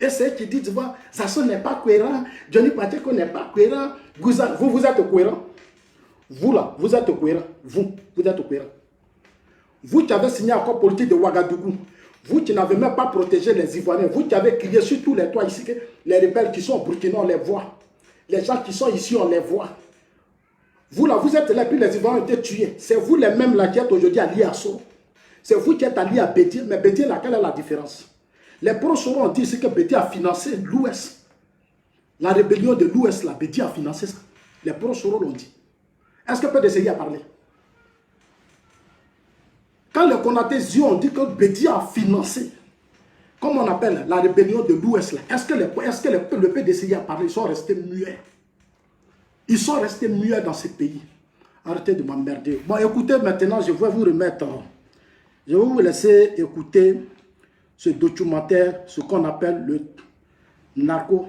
[SPEAKER 1] Et c'est qui dit, tu vois, Sassou n'est pas cohérent, Johnny Pacheco n'est pas cohérent. Vous êtes cohérent. Vous là, vous êtes cohérent. Vous êtes cohérent. Vous qui avez signé un accord politique de Ouagadougou, vous qui n'avez même pas protégé les Ivoiriens, vous qui avez crié sur tous les toits ici que les rebelles qui sont au Burkina, on les voit. Les gens qui sont ici, on les voit. Vous là, vous êtes là, puis les Ivoiriens ont été tués. C'est vous les mêmes là qui êtes aujourd'hui alliés à Soro. C'est vous qui êtes alliés à Bédier. Mais Bédier, là, quelle est la différence? Les pro-Soro ont dit ici que Bédier a financé l'Ouest. La rébellion de l'Ouest, là, Bédier a financé ça. Les pro-Soro l'ont dit. Est-ce que PDCI a parlé? Quand les Konaté ont dit que Bédier a financé, comme on appelle la rébellion de l'Ouest, là, est-ce que le PDCI a parlé? Ils sont restés muets. Ils sont restés muets dans ce pays. Arrêtez de m'emmerder. Bon, écoutez, maintenant, je vais vous remettre. Je vais vous laisser écouter ce documentaire, ce qu'on appelle le narco.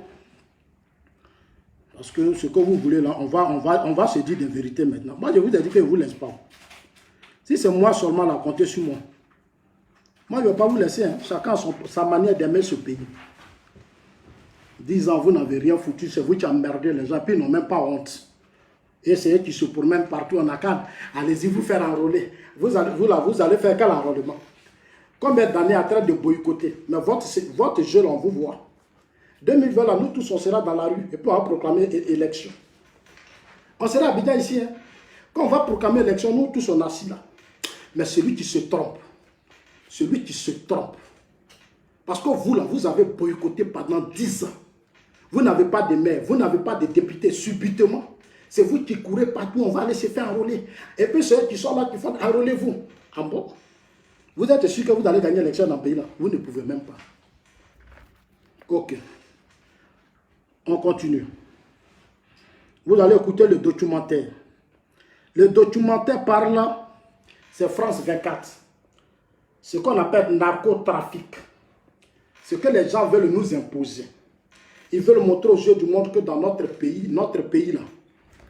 [SPEAKER 1] Parce que ce que vous voulez là, on va se dire des vérités maintenant. Moi, je vous ai dit que je ne vous laisse pas. Si c'est moi seulement là, comptez sur moi. Moi, je ne vais pas vous laisser. Hein. Chacun a sa manière d'aimer ce pays. 10 ans, vous n'avez rien foutu. C'est vous qui emmerdez les gens. Puis ils n'ont même pas honte. Et c'est eux qui se promènent partout en ACAD. Allez-y vous faire enrôler. Vous allez faire quel enrôlement? Combien d'années en train de boycotter? Mais votre jeu, on vous voit. 2020, là, nous tous, on sera dans la rue. Et puis on va proclamer élection. On sera à Abidjan ici. Hein. Quand on va proclamer élection, nous tous, on est assis là. Mais celui qui se trompe, celui qui se trompe. Parce que vous, là, vous avez boycotté pendant 10 ans. Vous n'avez pas de maire, vous n'avez pas de député subitement. C'est vous qui courez partout, on va aller se faire enrôler. Et puis ceux qui sont là, qui font enrôler vous. En bon. Vous êtes sûr que vous allez gagner l'élection dans le pays là? Vous ne pouvez même pas. Ok. On continue. Vous allez écouter le documentaire. Le documentaire parle, c'est France 24. Ce qu'on appelle narcotrafic. Ce que les gens veulent nous imposer. Ils veulent montrer aux yeux du monde que dans notre pays là,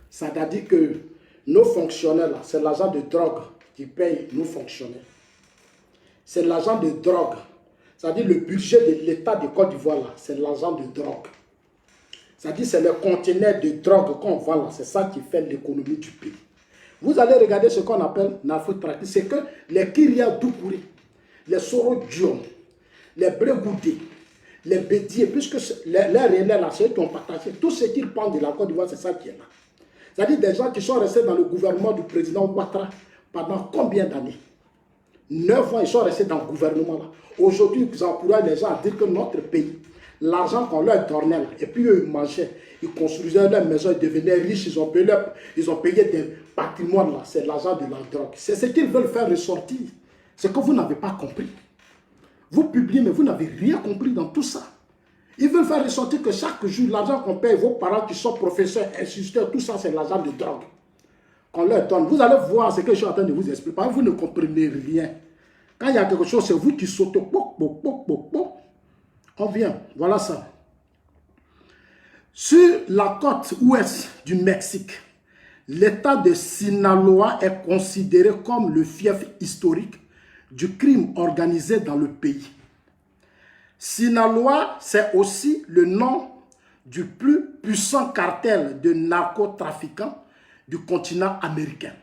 [SPEAKER 1] ça veut dire que nos fonctionnaires là, c'est l'agent de drogue qui paye nos fonctionnaires. C'est l'agent de drogue. C'est-à-dire le budget de l'État de Côte d'Ivoire là, c'est l'agent de drogue. C'est-à-dire c'est le conteneur de drogue qu'on vend là, c'est ça qui fait l'économie du pays. Vous allez regarder ce qu'on appelle narcotrafic, c'est que les Kyria Doukouré, les Soro Dion, les Brégoudé, les Bédiers, puisque les relais là, ceux qui ont partagé, tout ce qu'ils prennent de la Côte d'Ivoire, c'est ça qui est là. C'est-à-dire des gens qui sont restés dans le gouvernement du président Ouattara pendant combien d'années? 9 ans, ils sont restés dans le gouvernement là. Aujourd'hui, ils encouragent les gens à dire que notre pays, l'argent qu'on leur donnait, et puis eux, ils mangeaient, ils construisaient leur maison, ils devenaient riches, ils ont payé des patrimoines là, c'est l'argent de la drogue. C'est ce qu'ils veulent faire ressortir. C'est que vous n'avez pas compris. Vous publiez, mais vous n'avez rien compris dans tout ça. Ils veulent faire ressortir que chaque jour, l'argent qu'on paye, vos parents qui sont professeurs, instituteurs, tout ça, c'est l'argent de drogue qu'on leur donne. Vous allez voir ce que je suis en train de vous expliquer. Parce que vous ne comprenez rien. Quand il y a quelque chose, c'est vous qui sautez. On vient. Voilà ça. Sur la côte ouest du Mexique, l'état de Sinaloa est considéré comme le fief historique du crime organisé dans le pays. Sinaloa, c'est aussi le nom du plus puissant cartel de narcotrafiquants du continent américain.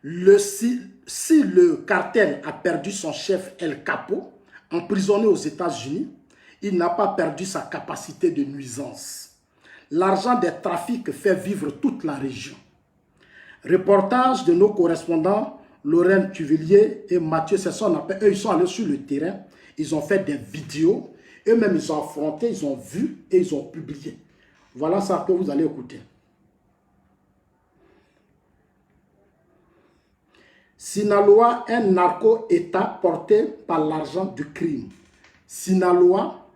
[SPEAKER 1] Si le cartel a perdu son chef El Capo, emprisonné aux États-Unis, il n'a pas perdu sa capacité de nuisance. L'argent des trafics fait vivre toute la région. Reportage de nos correspondants Lorraine Tuvillier et Mathieu Sesson, eux ils sont allés sur le terrain, ils ont fait des vidéos, eux-mêmes ils ont affronté, ils ont vu et ils ont publié. Voilà ça que vous allez écouter. Sinaloa, un narco-État porté par l'argent du crime. Sinaloa,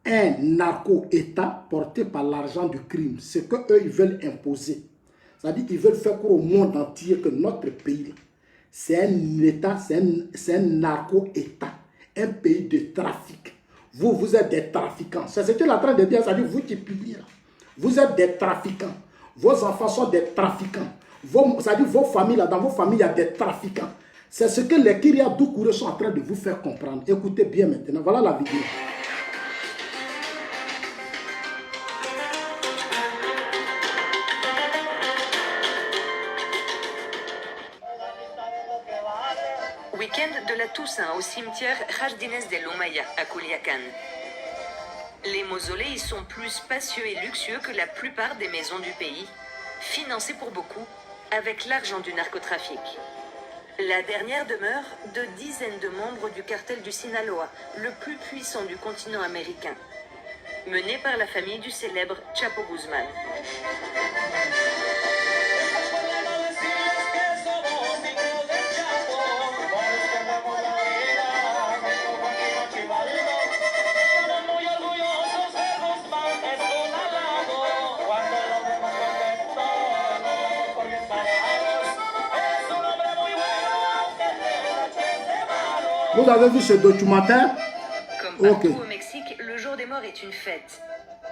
[SPEAKER 1] un narco-État porté par l'argent du crime. Ce qu'eux ils veulent imposer. C'est-à-dire qu'ils veulent faire croire au monde entier que notre pays, c'est un État, c'est un narco-État, un pays de trafic. Vous êtes des trafiquants. C'est ce qu'il est en train de dire, c'est-à-dire vous qui publiez là. Vous êtes des trafiquants. Vos enfants sont des trafiquants. C'est-à-dire vos familles, là, dans vos familles, il y a des trafiquants. C'est ce que les Kyria Doukouré sont en train de vous faire comprendre. Écoutez bien maintenant. Voilà la vidéo.
[SPEAKER 6] Week-end de la Toussaint au cimetière Jardines de l'Omaya à Culiacán. Les mausolées y sont plus spacieux et luxueux que la plupart des maisons du pays, financées pour beaucoup avec l'argent du narcotrafic. La dernière demeure de dizaines de membres du cartel du Sinaloa, le plus puissant du continent américain, mené par la famille du célèbre Chapo Guzmán.
[SPEAKER 1] Vous avez vu ce documentaire?
[SPEAKER 6] Comme partout au Mexique, le jour des morts est une fête.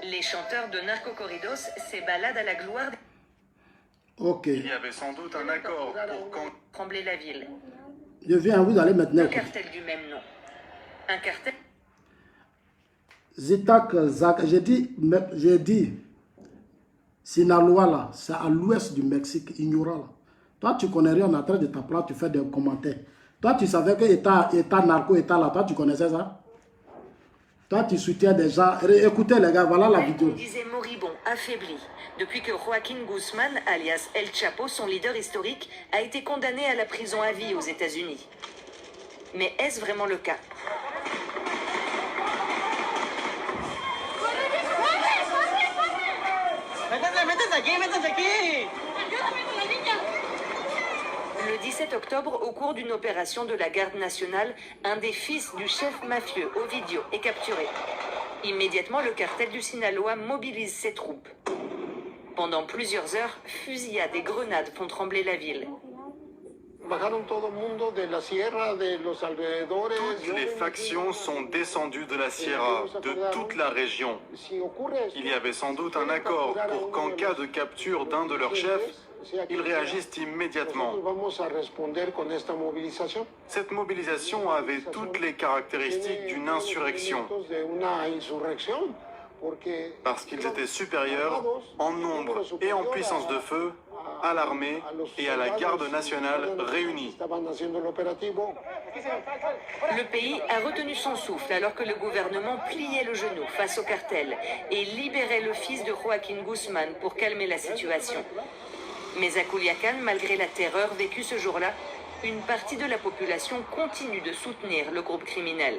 [SPEAKER 6] Les chanteurs de narcocorridos se baladent à la gloire.
[SPEAKER 1] Ok.
[SPEAKER 7] Il y avait sans doute un accord pour
[SPEAKER 6] trembler la ville.
[SPEAKER 1] Je viens, vous allez maintenant.
[SPEAKER 6] Un cartel du même nom. Un cartel.
[SPEAKER 1] Zitak Zak, j'ai dit, Sinaloa là, c'est à l'ouest du Mexique, ignorant là. Toi, tu connais rien, on est en train de t'apprendre, tu fais des commentaires. Toi, tu savais que État narco, État là, toi, tu connaissais ça? Toi, tu soutiens des gens. Écoutez les gars, voilà la vidéo.
[SPEAKER 6] Disait moribond, affaibli, depuis que Joaquín Guzmán, alias El Chapo, son leader historique, a été condamné à la prison à vie aux États-Unis. Mais est-ce vraiment le cas? Le 17 octobre, au cours d'une opération de la garde nationale, un des fils du chef mafieux, Ovidio, est capturé. Immédiatement, le cartel du Sinaloa mobilise ses troupes. Pendant plusieurs heures, fusillades et grenades font trembler la ville.
[SPEAKER 7] Toutes les factions sont descendues de la Sierra, de toute la région. Il y avait sans doute un accord pour qu'en cas de capture d'un de leurs chefs, ils réagissent immédiatement. Cette mobilisation avait toutes les caractéristiques d'une insurrection, parce qu'ils étaient supérieurs en nombre et en puissance de feu à l'armée et à la garde nationale réunis.
[SPEAKER 6] Le pays a retenu son souffle alors que le gouvernement pliait le genou face au cartel et libérait le fils de Joaquín Guzmán pour calmer la situation. Mais à Culiacán, malgré la terreur vécue ce jour-là, une partie de la population continue de soutenir le groupe criminel.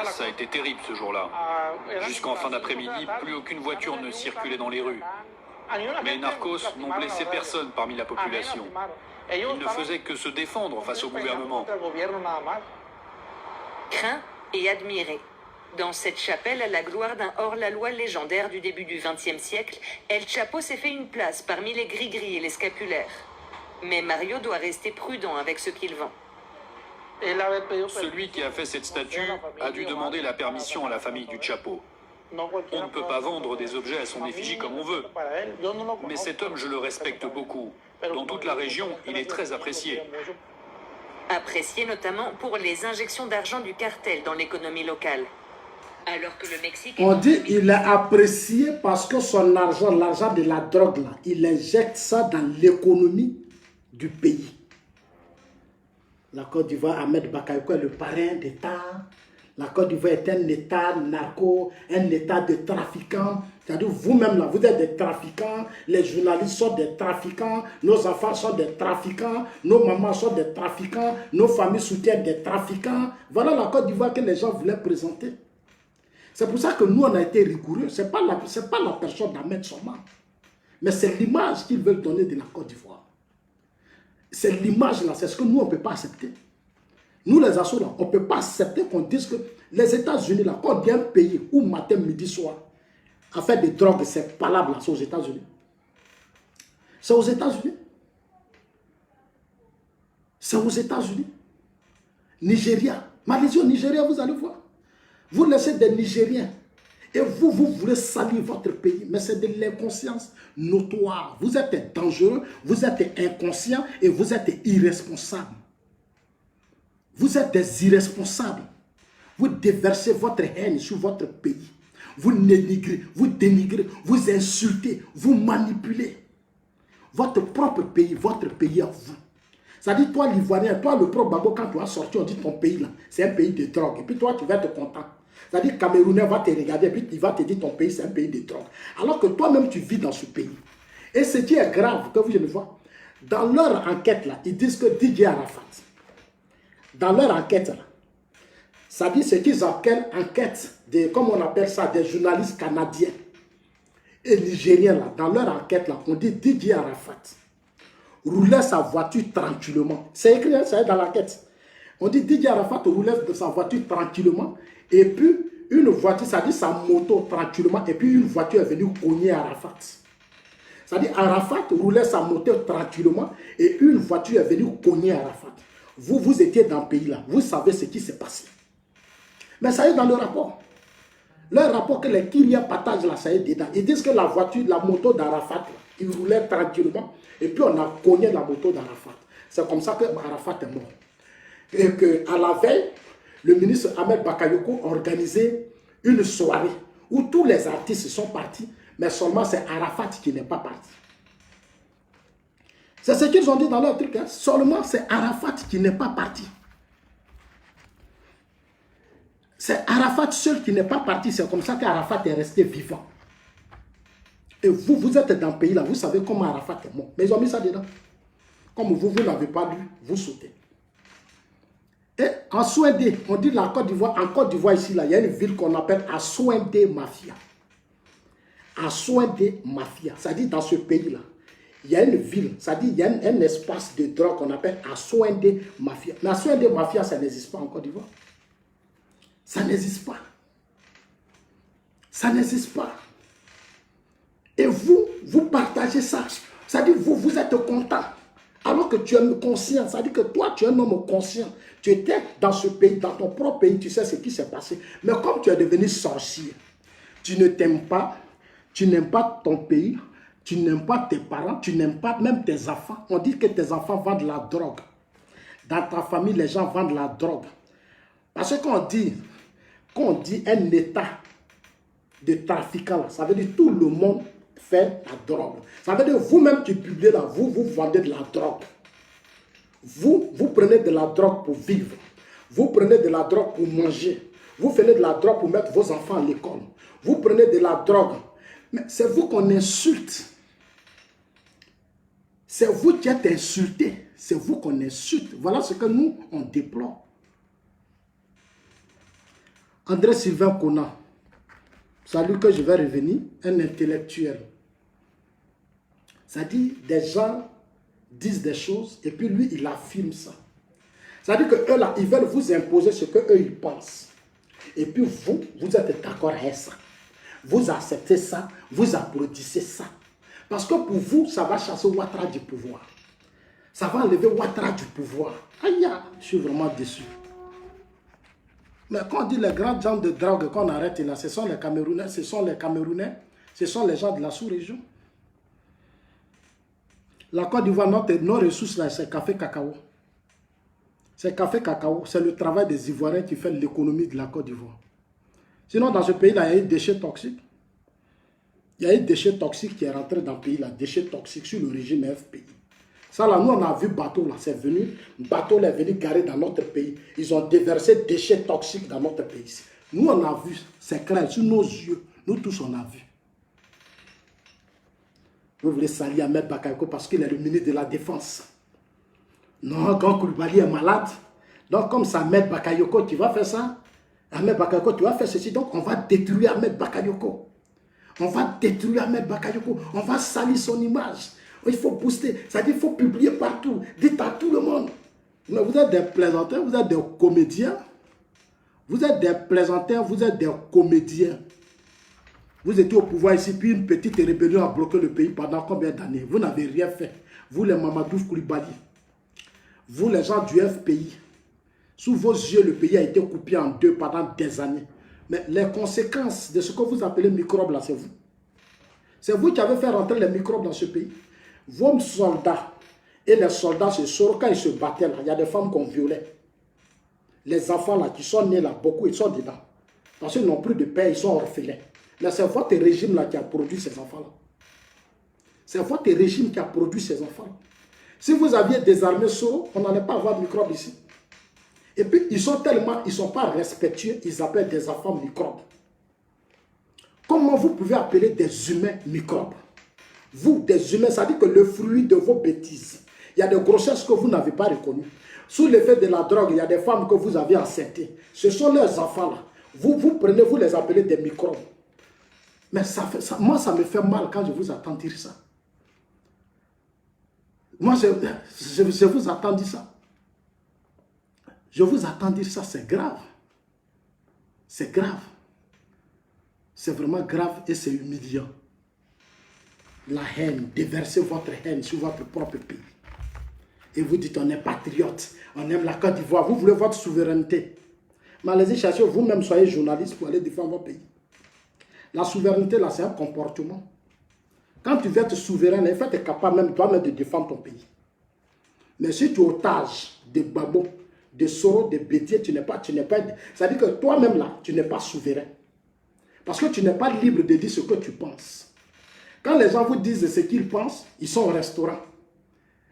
[SPEAKER 8] Ça a été terrible ce jour-là. Jusqu'en fin d'après-midi, plus aucune voiture ne circulait dans les rues. Mais les narcos n'ont blessé personne parmi la population. Ils ne faisaient que se défendre face au gouvernement.
[SPEAKER 6] Craint et admiré. Dans cette chapelle, à la gloire d'un hors-la-loi légendaire du début du XXe siècle, El Chapo s'est fait une place parmi les gris-gris et les scapulaires. Mais Mario doit rester prudent avec ce qu'il vend.
[SPEAKER 8] Celui qui a fait cette statue a dû demander la permission à la famille du Chapo. On ne peut pas vendre des objets à son effigie comme on veut. Mais cet homme, je le respecte beaucoup. Dans toute la région, il est très apprécié.
[SPEAKER 6] Apprécié notamment pour les injections d'argent du cartel dans l'économie locale. Alors que le Mexique...
[SPEAKER 1] On dit qu'il est apprécié parce que son argent, l'argent de la drogue, là, il injecte ça dans l'économie du pays. La Côte d'Ivoire, Ahmed Bakayoko est le parrain d'État. La Côte d'Ivoire est un État narco, un État de trafiquants. C'est-à-dire vous-même, là, vous êtes des trafiquants, les journalistes sont des trafiquants, nos enfants sont des trafiquants, nos mamans sont des trafiquants, nos familles soutiennent des trafiquants. Voilà la Côte d'Ivoire que les gens voulaient présenter. C'est pour ça que nous, on a été rigoureux. Ce n'est pas la personne d'Ahmed Soma, mais c'est l'image qu'ils veulent donner de la Côte d'Ivoire. C'est l'image là, c'est ce que nous, on ne peut pas accepter. Nous, les assos là, on ne peut pas accepter qu'on dise que les États-Unis, là, quand il y a un pays où matin, midi, soir, à faire des drogues, c'est palable là, c'est aux États-Unis. C'est aux États-Unis. C'est aux États-Unis. Nigeria. Malaisie au Nigeria, vous allez voir. Vous laissez des Nigériens et vous voulez salir votre pays. Mais c'est de l'inconscience notoire. Vous êtes dangereux, vous êtes inconscient et vous êtes irresponsable. Vous êtes des irresponsables. Vous déversez votre haine sur votre pays. Vous dénigrez, vous insultez, vous manipulez. Votre propre pays, votre pays à vous. C'est-à-dire, toi, l'Ivoirien, toi, le pro Babo, quand tu vas sortir, on dit ton pays là, c'est un pays de drogue. Et puis toi, tu vas être content. C'est-à-dire, Camerounais va te regarder, et puis il va te dire ton pays, c'est un pays de drogue. Alors que toi-même, tu vis dans ce pays. Et ce qui est grave, que vous allez voir, dans leur enquête là, ils disent que DJ Arafat, dans leur enquête là, ça dit ce qu'ils appellent enquête, comme on appelle ça, des journalistes canadiens et nigériens là, dans leur enquête là, on dit DJ Arafat roulait sa voiture tranquillement. C'est écrit, hein, c'est dans l'enquête. On dit DJ Arafat roulait de sa voiture tranquillement et puis une voiture, ça dit sa moto tranquillement et puis une voiture est venue cogner Arafat. Ça dit Arafat roulait sa moto tranquillement et une voiture est venue cogner Arafat. Vous étiez dans le pays là, vous savez ce qui s'est passé. Mais ça y est dans le rapport. Le rapport que les Kyria partagent là, ça y est dedans. Ils disent que la voiture, la moto d'Arafat, il roulait tranquillement et puis on a cogné la moto d'Arafat. C'est comme ça que Arafat est mort. Et qu'à la veille, le ministre Ahmed Bakayoko a organisé une soirée où tous les artistes sont partis, mais seulement c'est Arafat qui n'est pas parti. C'est ce qu'ils ont dit dans leur truc. Hein. Seulement c'est Arafat qui n'est pas parti. C'est Arafat seul qui n'est pas parti. C'est comme ça qu'Arafat est resté vivant. Et vous êtes dans le pays là, vous savez comment Arafat est mort. Mais ils ont mis ça dedans. Comme vous n'avez pas lu, vous sautez. Et Assouindé, on dit la Côte d'Ivoire, en Côte d'Ivoire ici, là, il y a une ville qu'on appelle Assouindé Mafia. Assouindé Mafia, ça dit dans ce pays-là, il y a une ville, ça dit il y a un espace de drogue qu'on appelle Assouindé Mafia. Mais Assouindé Mafia, ça n'existe pas en Côte d'Ivoire. Ça n'existe pas. Ça n'existe pas. Et vous, vous partagez ça. Ça dit vous êtes content. Alors que tu es conscient, ça dit que toi, tu es un homme conscient. Tu étais dans ce pays, dans ton propre pays, tu sais ce qui s'est passé. Mais comme tu es devenu sorcier, tu ne t'aimes pas, tu n'aimes pas ton pays, tu n'aimes pas tes parents, tu n'aimes pas même tes enfants. On dit que tes enfants vendent la drogue. Dans ta famille, les gens vendent la drogue. Parce que quand on dit un état de trafiquants, ça veut dire tout le monde fait la drogue. Ça veut dire vous-même tu publiez là, vous vendez de la drogue. Vous prenez de la drogue pour vivre. Vous prenez de la drogue pour manger. Vous prenez de la drogue pour mettre vos enfants à l'école. Vous prenez de la drogue. Mais c'est vous qu'on insulte. C'est vous qui êtes insulté. C'est vous qu'on insulte. Voilà ce que nous, on déplore. André Sylvain Kona, salut que je vais revenir, un intellectuel. Ça dit, des gens disent des choses et puis lui, il affirme ça. Ça dit que eux là, ils veulent vous imposer ce que eux ils pensent. Et puis vous êtes d'accord avec ça. Vous acceptez ça, vous applaudissez ça. Parce que pour vous, ça va chasser Ouattara du pouvoir. Ça va enlever Ouattara du pouvoir. Aïe, je suis vraiment déçu. Mais quand on dit les grands gens de drogue qu'on arrête là, ce sont les Camerounais, ce sont les gens de la sous-région. La Côte d'Ivoire, nos ressources là, c'est café cacao. C'est café cacao, c'est le travail des Ivoiriens qui fait l'économie de la Côte d'Ivoire. Sinon, dans ce pays-là, il y a eu des déchets toxiques. Il y a eu des déchets toxiques qui est rentré dans le pays, là, déchets toxiques sur le régime FPI. Ça là, nous on a vu bateau là, c'est venu, bateau là est venu garer dans notre pays. Ils ont déversé des déchets toxiques dans notre pays. Nous on a vu, c'est clair, sur nos yeux, nous tous on a vu. Vous voulez salir Ahmed Bakayoko parce qu'il est le ministre de la Défense. Non, quand Koulibaly est malade, donc comme ça Ahmed Bakayoko, tu vas faire ça. Ahmed Bakayoko, tu vas faire ceci, donc on va détruire Ahmed Bakayoko. On va détruire Ahmed Bakayoko, on va salir son image. Il faut booster, c'est-à-dire qu'il faut publier partout. Dites à tout le monde. Mais vous êtes des plaisantins, vous êtes des comédiens. Vous êtes des plaisantins, vous êtes des comédiens. Vous étiez au pouvoir ici, puis une petite rébellion a bloqué le pays pendant combien d'années? Vous n'avez rien fait. Vous les Mamadou Koulibaly, vous les gens du FPI, sous vos yeux, le pays a été coupé en deux pendant des années. Mais les conséquences de ce que vous appelez microbes là, c'est vous. C'est vous qui avez fait rentrer les microbes dans ce pays. Vos soldats et les soldats se saurent quand ils se battaient là. Il y a des femmes qu'on violait. Les enfants là qui sont nés là, beaucoup ils sont dedans. Parce qu'ils n'ont plus de père, ils sont orphelins. Mais c'est votre régime là qui a produit ces enfants là. C'est votre régime qui a produit ces enfants là. Si vous aviez désarmé Soro, on n'allait pas avoir de microbes ici. Et puis ils sont tellement, ils ne sont pas respectueux, ils appellent des enfants microbes. Comment vous pouvez appeler des humains microbes? Vous, des humains, ça dit que le fruit de vos bêtises, il y a des grossesses que vous n'avez pas reconnues. Sous l'effet de la drogue, il y a des femmes que vous avez enceintées. Ce sont leurs enfants là. Vous prenez, vous les appelez des microbes. Mais moi, ça me fait mal quand je vous entends dire ça. Moi, je vous attends dire ça. Je vous attends dire ça, c'est grave. C'est grave. C'est vraiment grave et c'est humiliant. La haine, déverser votre haine sur votre propre pays. Et vous dites, on est patriote, on aime la Côte d'Ivoire, vous voulez votre souveraineté. Mais allez-y chercher, vous-même soyez journaliste pour aller défendre votre pays. La souveraineté, là, c'est un comportement. Quand tu veux être souverain, il faut être capable même toi-même de défendre ton pays. Mais si tu es otage de babos, de Soro, de bêtiers, tu n'es pas, ça veut dire que toi-même là, tu n'es pas souverain. Parce que tu n'es pas libre de dire ce que tu penses. Quand les gens vous disent ce qu'ils pensent, ils sont au restaurant.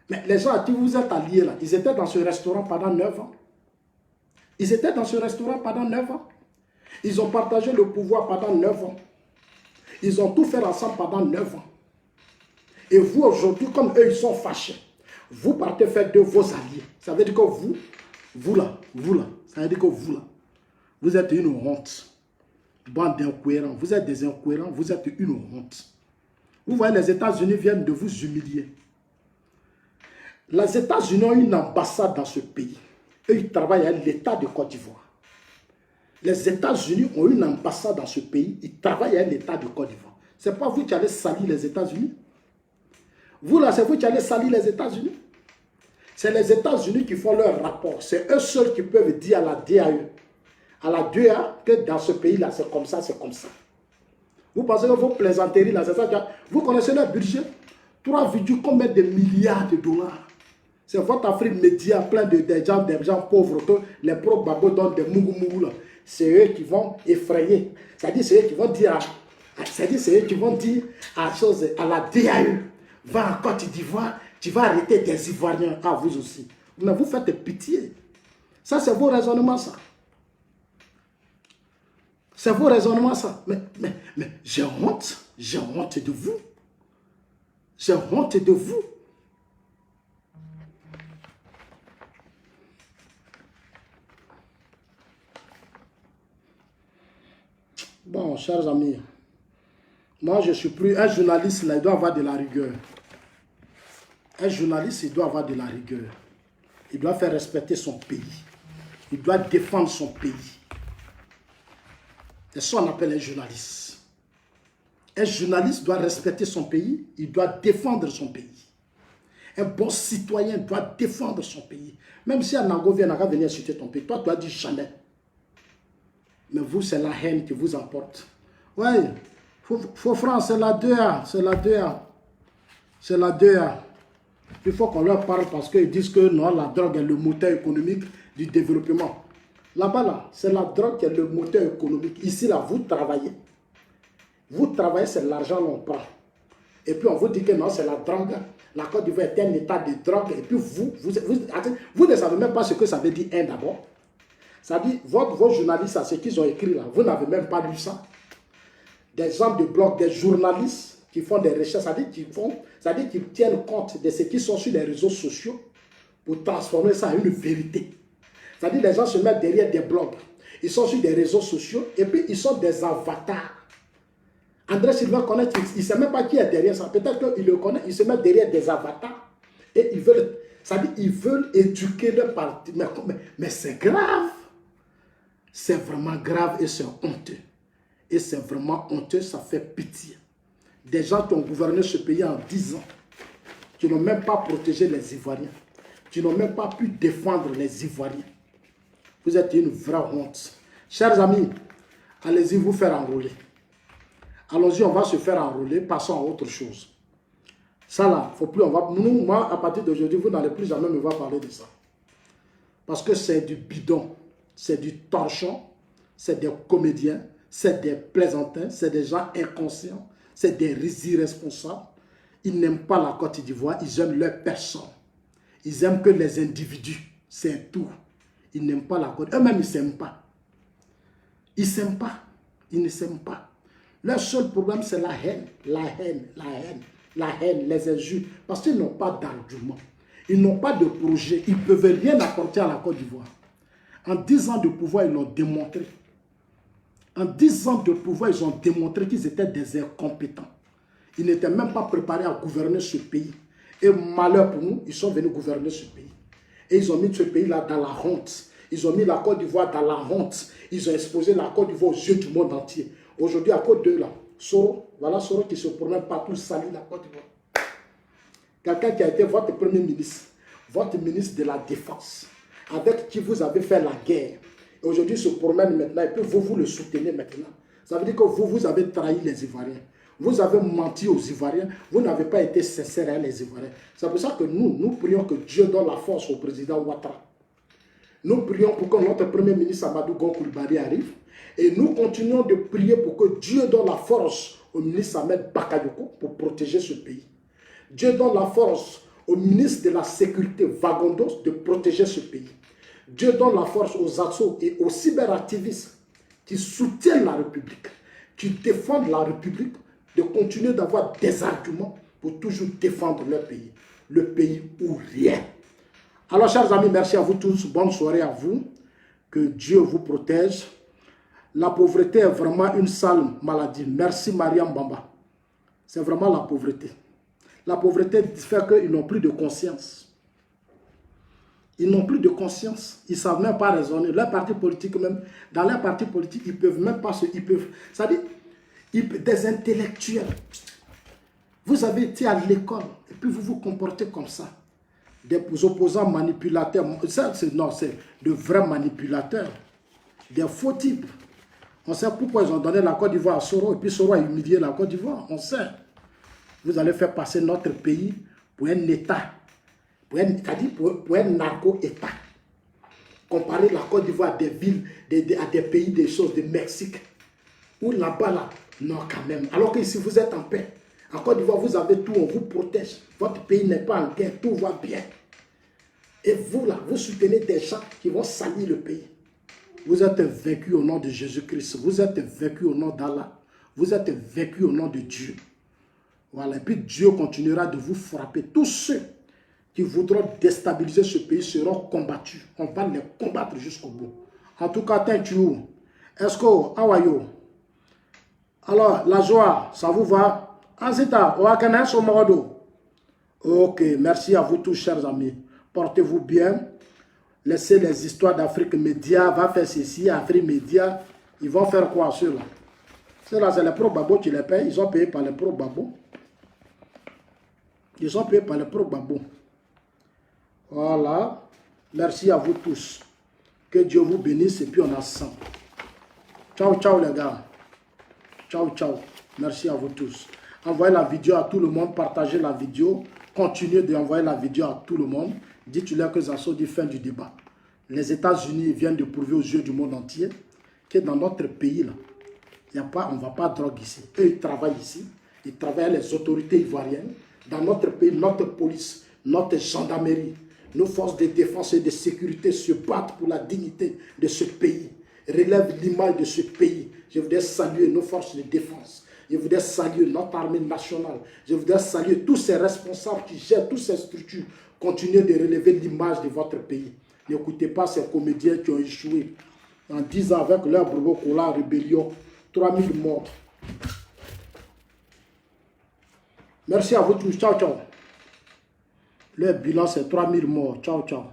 [SPEAKER 1] Mais les gens à qui vous êtes alliés là, ils étaient dans ce restaurant pendant 9 ans. Ils étaient dans ce restaurant pendant 9 ans. Ils ont partagé le pouvoir pendant 9 ans. Ils ont tout fait ensemble pendant 9 ans. Et vous aujourd'hui, comme eux, ils sont fâchés. Vous partez faire de vos alliés. Ça veut dire que vous, vous là, ça veut dire que vous là, vous êtes une honte. Bande d'incohérents, vous êtes des incohérents, vous êtes une honte. Vous voyez, les États-Unis viennent de vous humilier. Les États-Unis ont une ambassade dans ce pays. Et ils travaillent à l'État de Côte d'Ivoire. Les États-Unis ont une ambassade dans ce pays. Ils travaillent à l'État de Côte d'Ivoire. Ce n'est pas vous qui allez salir les États-Unis. Vous là, c'est vous qui allez salir les États-Unis. C'est les États-Unis qui font leur rapport. C'est eux seuls qui peuvent dire à la DAE, que dans ce pays-là, c'est comme ça, c'est comme ça. Vous pensez que vos plaisanteries, là, c'est ça. Vous connaissez leur budget? 3, combien de milliards de dollars? C'est votre Afrique média plein des gens pauvres que les propres babos donnent des mougou là. C'est eux qui vont effrayer. C'est-à-dire, c'est eux qui vont dire à la DAE, va en Côte d'Ivoire, tu vas arrêter des Ivoiriens. Ah, vous aussi. Mais vous faites pitié. Ça, c'est vos raisonnements, ça. C'est vos raisonnements, ça. Mais j'ai honte de vous. J'ai honte de vous. Bon, chers amis, moi je suis plus un journaliste, là, il doit avoir de la rigueur. Un journaliste, il doit avoir de la rigueur. Il doit faire respecter son pays. Il doit défendre son pays. C'est ça qu'on appelle un journaliste. Un journaliste doit respecter son pays, il doit défendre son pays. Un bon citoyen doit défendre son pays. Même si Anago vient à venir citer ton pays, toi tu as dit jamais. Mais vous, c'est la haine qui vous emporte. Oui, France, c'est la 2A, c'est la 2A. C'est la 2A. Il faut qu'on leur parle parce qu'ils disent que non, la drogue est le moteur économique du développement. Là-bas, là, c'est la drogue qui est le moteur économique. Ici, là, vous travaillez. Vous travaillez, c'est l'argent qu'on prend. Et puis, on vous dit que non, c'est la drogue. La Côte d'Ivoire est un état de drogue. Et puis, vous ne savez même pas ce que ça veut dire, d'abord. Ça dit, vos journalistes, ce qu'ils ont écrit là, vous n'avez même pas lu ça. Des gens de blog, des journalistes qui font des recherches, ça dit qu'ils tiennent compte de ce qui sont sur les réseaux sociaux pour transformer ça en une vérité. Ça dit les gens se mettent derrière des blogs. Ils sont sur des réseaux sociaux et puis ils sont des avatars. André Sylvain connaît, il ne sait même pas qui est derrière ça. Peut-être qu'il le connaît, ils se mettent derrière des avatars et ils veulent éduquer leur parti. Mais c'est grave. C'est vraiment grave et c'est honteux. Et c'est vraiment honteux, ça fait pitié. Des gens qui ont gouverné ce pays en 10 ans, qui n'ont même pas protégé les Ivoiriens, qui n'ont même pas pu défendre les Ivoiriens. Vous êtes une vraie honte. Chers amis, allez-y vous faire enrôler. Allons-y, on va se faire enrôler, passons à autre chose. Ça là, faut plus, moi, à partir d'aujourd'hui, vous n'allez plus jamais me voir parler de ça. Parce que c'est du bidon. C'est du torchon, c'est des comédiens, c'est des plaisantins, c'est des gens inconscients, c'est des irresponsables. Ils n'aiment pas la Côte d'Ivoire, ils aiment leur personne. Ils aiment que les individus, c'est tout. Ils n'aiment pas la Côte. Eux-mêmes, ils ne s'aiment pas. Ils ne s'aiment pas. Ils ne s'aiment pas. Leur seul problème, c'est la haine, la haine, la haine, la haine, les injures. Parce qu'ils n'ont pas d'argument. Ils n'ont pas de projet. Ils ne peuvent rien apporter à la Côte d'Ivoire. En 10 ans de pouvoir, ils l'ont démontré. En 10 ans de pouvoir, ils ont démontré qu'ils étaient des incompétents. Ils n'étaient même pas préparés à gouverner ce pays. Et malheur pour nous, ils sont venus gouverner ce pays. Et ils ont mis ce pays-là dans la honte. Ils ont mis la Côte d'Ivoire dans la honte. Ils ont exposé la Côte d'Ivoire aux yeux du monde entier. Aujourd'hui, à Côte d'Ivoire, Soro, voilà Soro qui se promène partout, salit la Côte d'Ivoire. Quelqu'un qui a été votre premier ministre, votre ministre de la Défense, avec qui vous avez fait la guerre. Et aujourd'hui, il se promène maintenant, et puis vous le soutenez maintenant. Ça veut dire que vous avez trahi les Ivoiriens. Vous avez menti aux Ivoiriens. Vous n'avez pas été sincère avec les Ivoiriens. C'est pour ça que nous prions que Dieu donne la force au président Ouattara. Nous prions pour que notre premier ministre Amadou Gon Coulibaly arrive. Et nous continuons de prier pour que Dieu donne la force au ministre Ahmed Bakayoko pour protéger ce pays. Dieu donne la force au ministre de la Sécurité Vagondos de protéger ce pays. Dieu donne la force aux ATSO et aux cyberactivistes qui soutiennent la République, qui défendent la République, de continuer d'avoir des arguments pour toujours défendre leur pays. Le pays ou rien. Alors, chers amis, merci à vous tous. Bonne soirée à vous. Que Dieu vous protège. La pauvreté est vraiment une sale maladie. Merci, Mariam Bamba. C'est vraiment la pauvreté. La pauvreté fait qu'ils n'ont plus de conscience. Ils n'ont plus de conscience. Ils ne savent même pas raisonner. Leur parti politique même, dans leur parti politique, ils ne peuvent même pas se... C'est-à-dire, des intellectuels. Vous avez été à l'école et puis vous vous comportez comme ça. Des opposants manipulateurs. Ça, c'est de vrais manipulateurs. Des faux types. On sait pourquoi ils ont donné la Côte d'Ivoire à Soro et puis Soro a humilié la Côte d'Ivoire. On sait. Vous allez faire passer notre pays pour un État. C'est-à-dire pour un narco-État. Comparer la Côte d'Ivoire à des villes, à des pays, des choses, du Mexique. Ou là-bas, là, non quand même. Alors que si vous êtes en paix, en Côte d'Ivoire, vous avez tout, on vous protège. Votre pays n'est pas en guerre, tout va bien. Et vous, là, vous soutenez des gens qui vont salir le pays. Vous êtes vaincus au nom de Jésus-Christ. Vous êtes vaincus au nom d'Allah. Vous êtes vaincus au nom de Dieu. Voilà. Et puis Dieu continuera de vous frapper. Tous ceux qui voudront déstabiliser ce pays seront combattus. On va les combattre jusqu'au bout. En tout cas, thank you. Esco, how are you? Alors, la joie, ça vous va? Azita, ok, merci à vous tous, chers amis. Portez-vous bien. Laissez les histoires d'Afrique Média, va faire ceci, Afrique Média. Ils vont faire quoi, ceux-là? Ceux-là, c'est les pro-babos qui les payent. Ils sont payés par les pro-babos. Ils sont payés par les pro-babos. Voilà. Merci à vous tous. Que Dieu vous bénisse et puis on assemble. Ciao, ciao les gars. Ciao, ciao. Merci à vous tous. Envoyez la vidéo à tout le monde. Partagez la vidéo. Continuez d'envoyer la vidéo à tout le monde. Dites-leur que ça sort du fin du débat. Les États-Unis viennent de prouver aux yeux du monde entier que dans notre pays, là, on ne va pas drogue ici. Eux, ils travaillent ici. Ils travaillent avec les autorités ivoiriennes. Dans notre pays, notre police, notre gendarmerie, nos forces de défense et de sécurité se battent pour la dignité de ce pays. Relèvent l'image de ce pays. Je voudrais saluer nos forces de défense. Je voudrais saluer notre armée nationale. Je voudrais saluer tous ces responsables qui gèrent toutes ces structures. Continuez de relever l'image de votre pays. N'écoutez pas ces comédiens qui ont échoué en 10 ans avec leur Bobo-Kola rébellion. 3000 morts. Merci à vous tous. Ciao, ciao. Le bilan, c'est 3000 morts. Ciao, ciao.